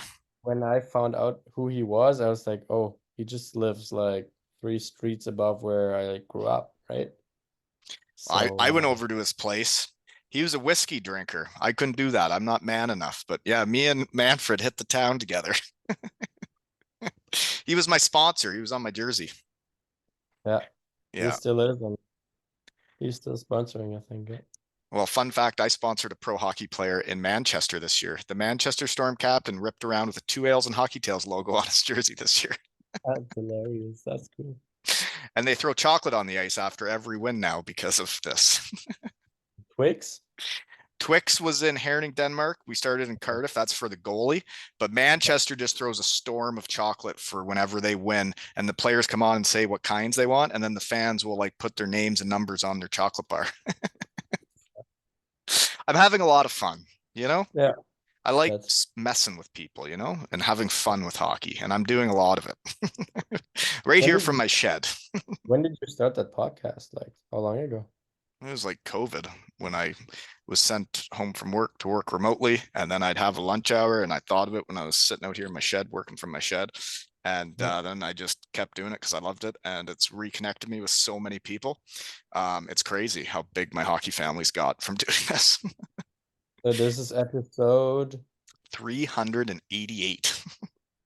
when I found out who he was, I was like, oh, he just lives like 3 streets above where I grew up, right? I So went over to his place. He was a whiskey drinker. I couldn't do that. I'm not man enough. But yeah, me and Manfred hit the town together. He was my sponsor. He was on my jersey. yeah, he Yeah. still is, and he's still sponsoring, I think. Yeah. Well, fun fact, I sponsored a pro hockey player in Manchester this year. The Manchester Storm captain ripped around with a Two Ales and Hockey Tails logo on his jersey this year. That's hilarious. That's cool. And they throw chocolate on the ice after every win now because of this. Twix? Twix was in Herning, Denmark. We started in Cardiff. That's for the goalie. But Manchester just throws a storm of chocolate for whenever they win. And the players come on and say what kinds they want. And then the fans will like put their names and numbers on their chocolate bar. I'm having a lot of fun, you know? Yeah. I like That's messing with people, and having fun with hockey, and I'm doing a lot of it. Right when here did from you my shed. when did you start that podcast? Like how long ago? It was like COVID when I was sent home from work to work remotely, and then I'd have a lunch hour, and I thought of it when I was sitting out here in my shed, working from my shed. And Hmm. then I just kept doing it because I loved it, and it's reconnected me with so many people. It's crazy how big my hockey family's got from doing this. So this is episode. 388.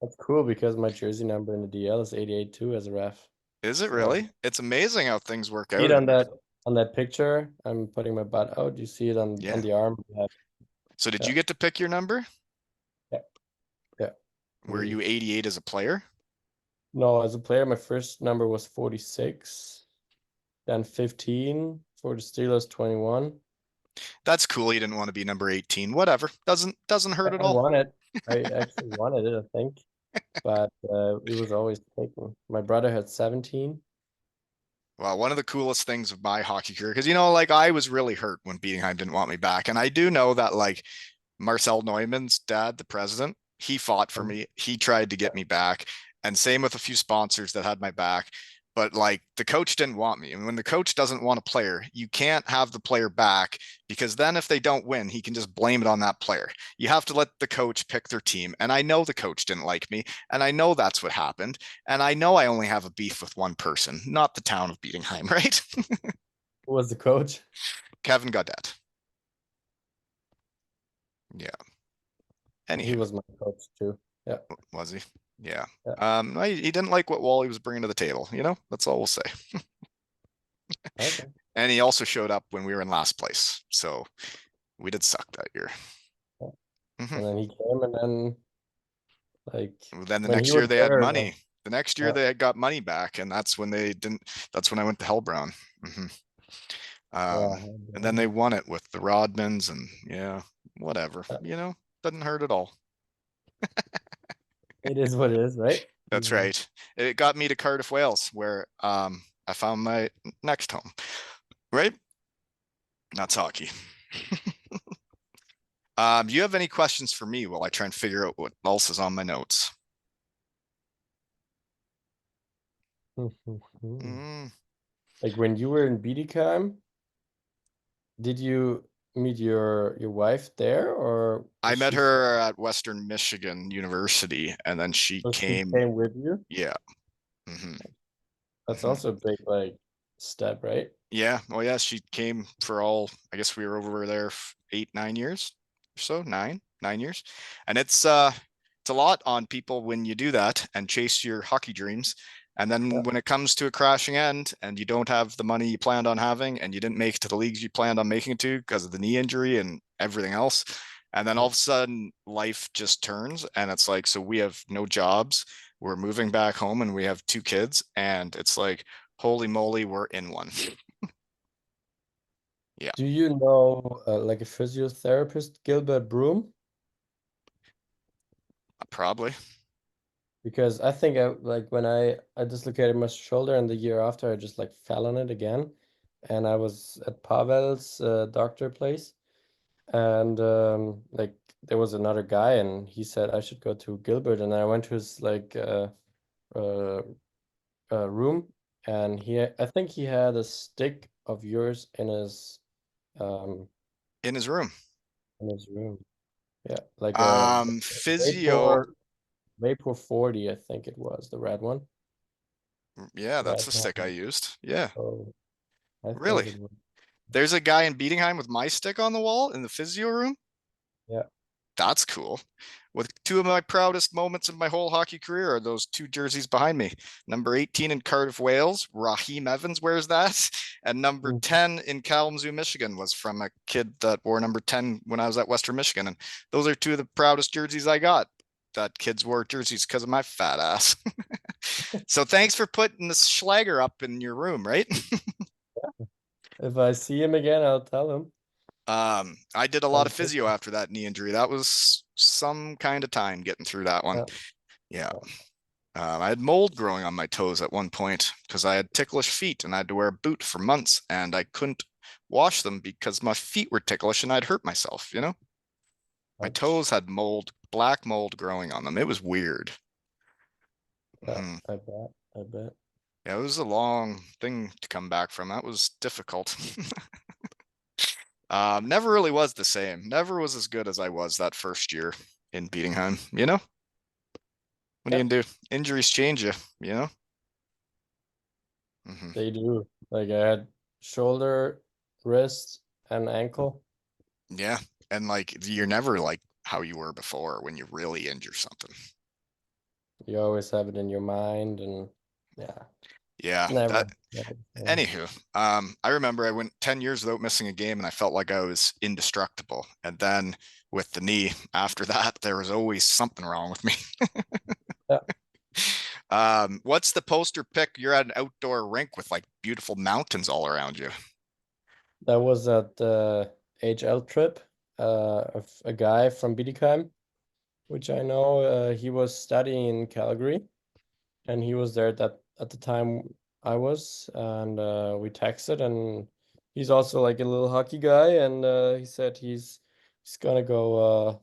That's cool because my jersey number in the DL is 88 too as a ref. Is it So really? It's amazing how things work see out it in life. on that picture. I'm putting my butt out. You see it on Yeah. the arm. Yeah, So did yeah, you get to pick your number? yeah, yeah. Were Mhm. you 88 as a player? No, as a player, my first number was 46, then 15 for the Steelers, 21. That's cool. You didn't want to be number 18. Whatever. Doesn't hurt at I all. won it. I actually wanted it, I think, but it was always taken. My brother had 17. Well, one of the coolest things of my hockey career, because like I was really hurt when Bietigheim didn't want me back. And I do know that like Marcel Neumann's dad, the president, he fought for Um, me. He tried to get me back. And same with a few sponsors that had my back. But like the coach didn't want me. And when the coach doesn't want a player, you can't have the player back because then if they don't win, he can just blame it on that player. You have to let the coach pick their team. And I know the coach didn't like me. And I know that's what happened. And I know I only have a beef with one person, not the town of Bietigheim, right? Who was the coach? Kevin Gaudet. Yeah. He Anywho. was my coach too. Yeah, Was he? Yeah. yeah. He didn't like what Wally was bringing to the table. That's all we'll say. Okay. And he also showed up when we were in last place, so we did suck that year. Yeah. Hmm. And then he came, and then like Then the when he next year was they had there, like money. The next year yeah, they had got money back, and that's when they didn't. That's when I went to Hellbrown. Hmm. yeah, And then they won it with the Rodmans, and yeah, whatever. yeah. Doesn't hurt at all. It is what it is, right? That's Mhm. right. It got me to Cardiff, Wales, where I found my next home. Right? That's hockey. Do you have any questions for me while I try and figure out what else is on my notes? Mm, Like when you were in Bietigheim, did you meet your wife there, or I was met she her at Western Michigan University, and then she so she came. came with you? Yeah. Hmm. That's Hmm. also a big like step, right? Yeah. Well, yeah, she came for I guess we were over there 8, 9 years or so, 9 years. And it's a lot on people when you do that and chase your hockey dreams. And Yeah. then when it comes to a crashing end and you don't have the money you planned on having and you didn't make it to the leagues you planned on making it to because of the knee injury and everything else. And then all Yeah. of a sudden life just turns and it's like, so we have no jobs. We're moving back home and we have 2 kids. And it's like, holy moly, we're in one. Yeah, Do you know like a physiotherapist, Gilbert Broom? probably. Because I think I like when I dislocated my shoulder, and the year after I just like fell on it again, and I was at Pavel's doctor place, and like there was another guy, and he said I should go to Gilbert, and I went to his like uh, room, and I think he had a stick of yours um In his room. in his room. Yeah, like a Physio. Vapor Vapor 40, I think it was the red one. Yeah, that's Red the stick I one. used. Yeah, So I think really. it was. There's a guy in Bietigheim with my stick on the wall in the physio room. Yeah. That's cool. With two of my proudest moments of my whole hockey career are those 2 jerseys behind me. Number 18 in Cardiff, Wales, Raheem Evans wears that. And number Mm. 10 in Kalamazoo, Michigan was from a kid that wore number 10 when I was at Western Michigan. And those are two of the proudest jerseys I got. That kids wore jerseys because of my fat ass. So thanks for putting the Schlager up in your room, right? If I see him again, I'll tell him. I did a lot Um, of physio after that knee injury. That was some kind of time getting through that one. yeah, Yeah. yeah. I had mold growing on my toes at one point because I had ticklish feet and I had to wear a boot for months and I couldn't wash them because my feet were ticklish and I'd hurt myself, you know? My Ouch. toes had mold, black mold growing on them. It was weird. Yeah, Mhm. I bet. I bet. Yeah, it was a long thing to come back from. That was difficult. Never really was the same. Never was as good as I was that first year in Bietigheim. What are Yeah, you gonna do? Injuries change you, you know? they do. Like I had shoulder, wrist, and ankle. Yeah. And like you're never like how you were before when you really injure something. You always have it in your mind, and yeah, Yeah. never. That Never the same. anywho, I remember I went 10 years without missing a game and I felt like I was indestructible. And then with the knee after that, there was always something wrong with me. Yeah, What's the poster pick? You're at an outdoor rink with like beautiful mountains all around you. that was at the HL trip. Of a guy from Bietigheim, which I know. He was studying in Calgary, and he was there that at the time I was, and we texted, and he's also like a little hockey guy, and he said he's gonna go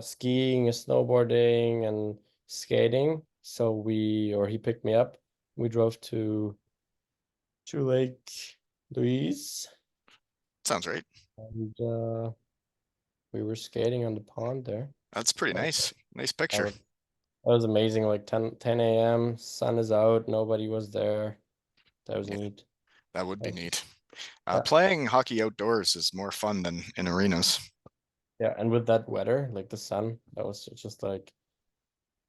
skiing, snowboarding, and skating. So he picked me up. We drove to Lake Louise, Sounds right. and we were skating on the pond there. That's pretty That was nice. Nice that picture. was, that was amazing. Like 10 a.m. Sun is out. Nobody was there. That was Yeah, neat. that would That be was, neat. yeah, Playing hockey outdoors is more fun than in arenas. yeah. And with that weather, like the sun, that was just like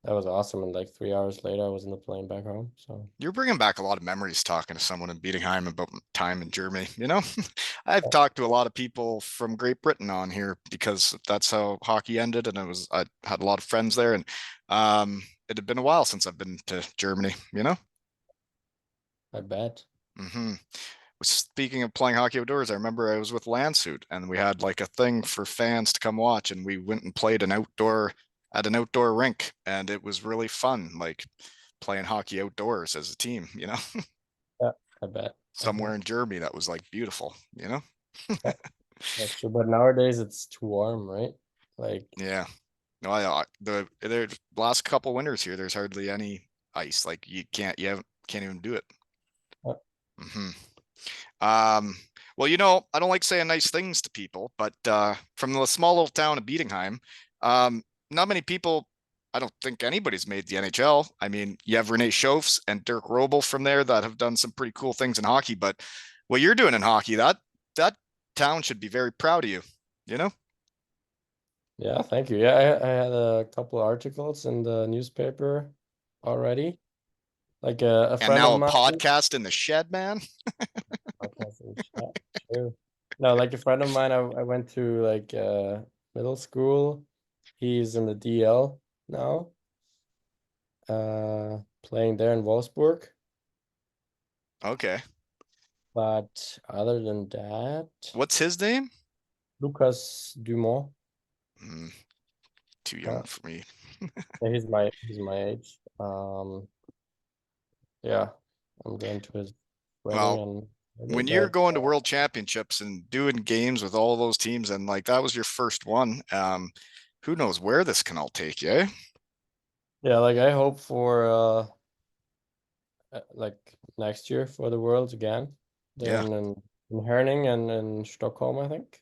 that was awesome. And like 3 hours later, I was in the plane back home. So You're bringing back a lot of memories talking to someone in Bietigheim about time in Germany. I've yeah, talked to a lot of people from Great Britain on here because that's how hockey ended, and I had a lot of friends there, and it had been a while since I've been to Germany. I bet. Hmm. Speaking of playing hockey outdoors, I remember I was with Landsuit and we had like a thing for fans to come watch, and we went and played at an outdoor rink, and it was really fun, like playing hockey outdoors as a team, Yeah, I bet. I bet. somewhere in Germany that was like beautiful. Yeah, that's true. But nowadays it's too warm, right? Like, Yeah. No, the last couple winters here, there's hardly any ice. Like you can't even do it. uh, Hmm. Well, I don't like saying nice things to people, but from the small little town of Bietigheim, not many people, I don't think anybody's made the NHL. I mean, you have Renee Schofs and Dirk Robel from there that have done some pretty cool things in hockey, but what you're doing in hockey, that town should be very proud of you, you know? yeah, thank you. Yeah, I had a couple articles in the newspaper already. Like a And friend of now a mine. podcast in the shed, man. Podcast in chat. True. No, like a friend of mine, I went to like middle school. He's in the DL now, playing there in Wolfsburg. Okay. But other than that, What's his name? Lucas Dumont. Mm, too young Uh, for me. yeah, he's my age. Yeah, I'm going to his wedding Well, on Friday, when you're but going to world championships and doing games with all those teams and like that was your first one, who knows where this can all take you, eh? yeah, like I hope for like next year for the Worlds again. They're Yeah, in Herning and in Stockholm, I think.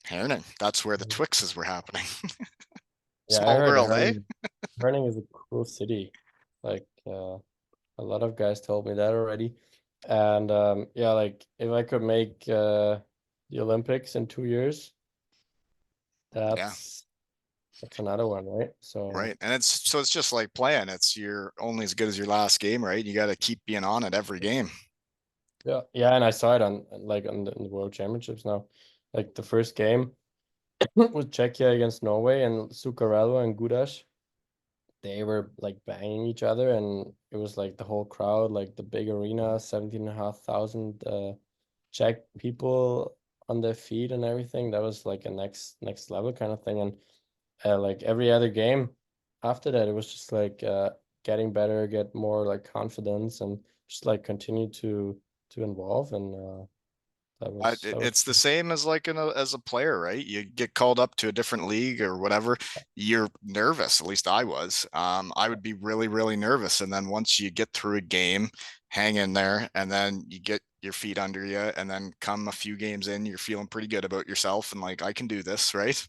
Herning. That's where the Twixes were happening. Yeah, I Small heard world, eh? Herning is a cool city. Like a lot of guys told me that already. And yeah, like if I could make the Olympics in 2 years, Yeah, that's another one, right? So right. And it's just like playing. It's you're only as good as your last game, right? You got to keep being on it every game. yeah, yeah, and I saw it on like on the World Championships now. Like the first game with Czechia against Norway and Zuccarello and Gudas, they were like banging each other, and it was like the whole crowd, like the big arena, 17,500 Czech people on their feet and everything. That was like a next level kind of thing. And like every other game after that, it was just like getting better, get more like confidence, and just like continue to involve. And That was It's the same as like as a player, right? You get called up to a different league or whatever, you're nervous. At least I was. I would be really, really nervous. And then once you get through a game, hang in there, and then you get your feet under you, and then come a few games in, you're feeling pretty good about yourself and like, I can do this, right?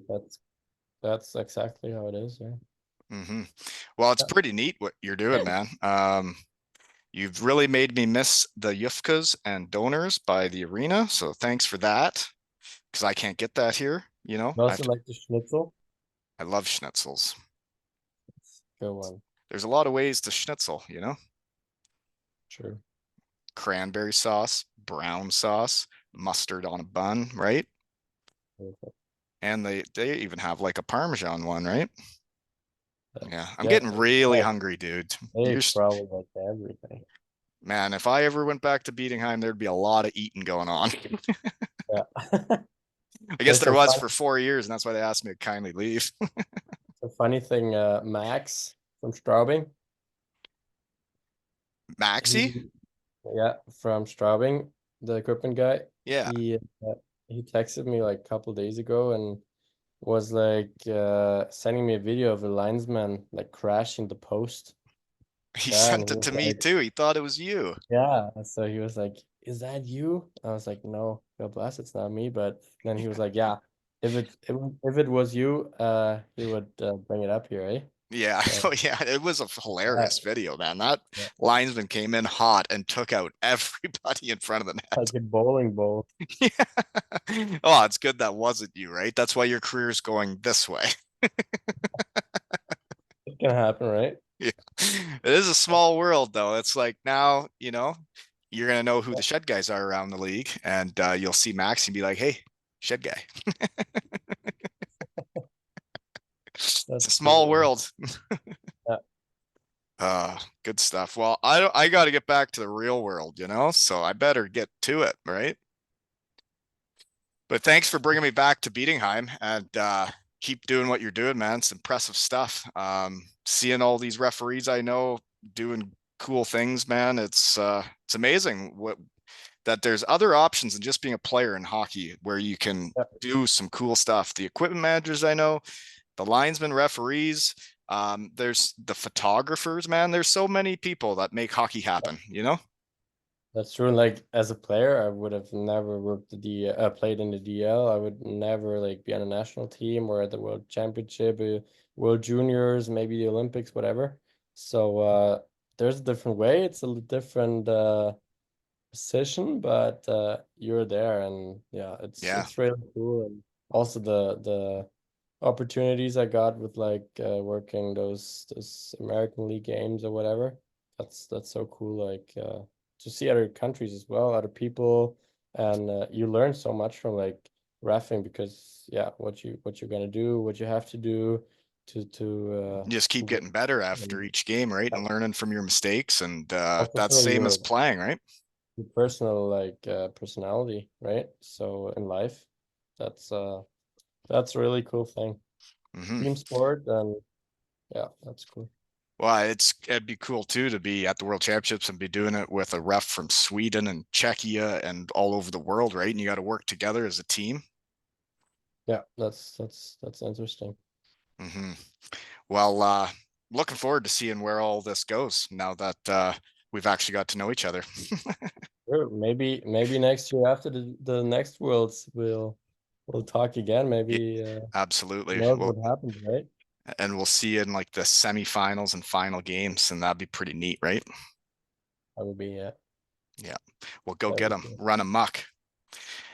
that's that's exactly how it is. Yeah. Mm-hmm. Well, it's pretty neat what you're doing, man. You've really made me miss the Yufkas and donors by the arena, so thanks for that. Because I can't get that here, you know. You also like the schnitzel? I love schnitzels. Good one. There's a lot of ways to schnitzel, you know. True. Cranberry sauce, brown sauce, mustard on a bun, right? Perfect. And they even have like a Parmesan one, right? Yeah, I'm Yeah, getting really hungry, dude. they You're probably like everything. Man, if I ever went back to Bietigheim, there'd be a lot of eating going on. Yeah. I guess It's there a was fun, for 4 years, and that's why they asked me to kindly leave. it's a funny thing. Max from Straubing, Maxi? he yeah from Straubing, the equipment guy. Yeah. He texted me like a couple days ago and was like sending me a video of a linesman like crashing the post. He Yeah, and sent he it was to me like, too. He thought it was you. yeah. So he was like, "Is that you?" I was like, "No, God bless, it's not me." But then he was like, "Yeah, if it was you, he would bring it up here, eh?" Yeah, So oh yeah, it was a yeah, hilarious video, man. That yeah, linesman came in hot and took out everybody in front of the net. like a bowling ball. Yeah. Oh, it's good that wasn't you, right? That's why your career's going this way. It can happen, right? Yeah. It is a small world though. It's like now, you're gonna know who the shed guys are around the league, and you'll see Max and be like, "Hey, shed guy." It's That's a small cool. world. Yeah, Good stuff. Well, I got to get back to the real world, so I better get to it, right? But thanks for bringing me back to Bietigheim, and keep doing what you're doing, man. It's impressive stuff. Seeing all these referees I know doing cool things, man. It's amazing that there's other options than just being a player in hockey where you can yeah, do some cool stuff. The equipment managers I know, the linesmen, referees, there's the photographers, man. There's so many people that make hockey happen. that's true. And like as a player, I would have never worked played in the DL. I would never like be on a national team or at the World Championship, World Juniors, maybe the Olympics, whatever. So there's a different way. It's a different position, but you're there, and yeah, Yeah. it's really cool. And also the opportunities I got with like working those American League games or whatever. That's so cool. Like to see other countries as well, other people, and you learn so much from like reffing because yeah, what you're gonna do, what you have to do to Just keep get getting better and after each game, right? And learning from your mistakes. And also that's for same as playing, right? your personal like personality, right? So in life, that's that's a really cool thing. Hmm. Team sport, and yeah, that's cool. Well, it'd be cool too to be at the World Championships and be doing it with a ref from Sweden and Czechia and all over the world, right? And you got to work together as a team. Yeah, that's interesting. Hmm. Well, looking forward to seeing where all this goes now that we've actually got to know each other. Sure. Maybe next year after the next Worlds we'll talk again. Yeah, Maybe who absolutely. knows Well, what happens, right? and we'll see you in like the semifinals and final games, and that'd be pretty neat, right? That would be Yeah. Well, go that'd get be them. cool. Run amok.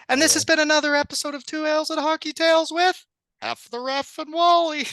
And I this has will. been another episode of Two Ales and Hockey Tales with Half the Ref and Wally.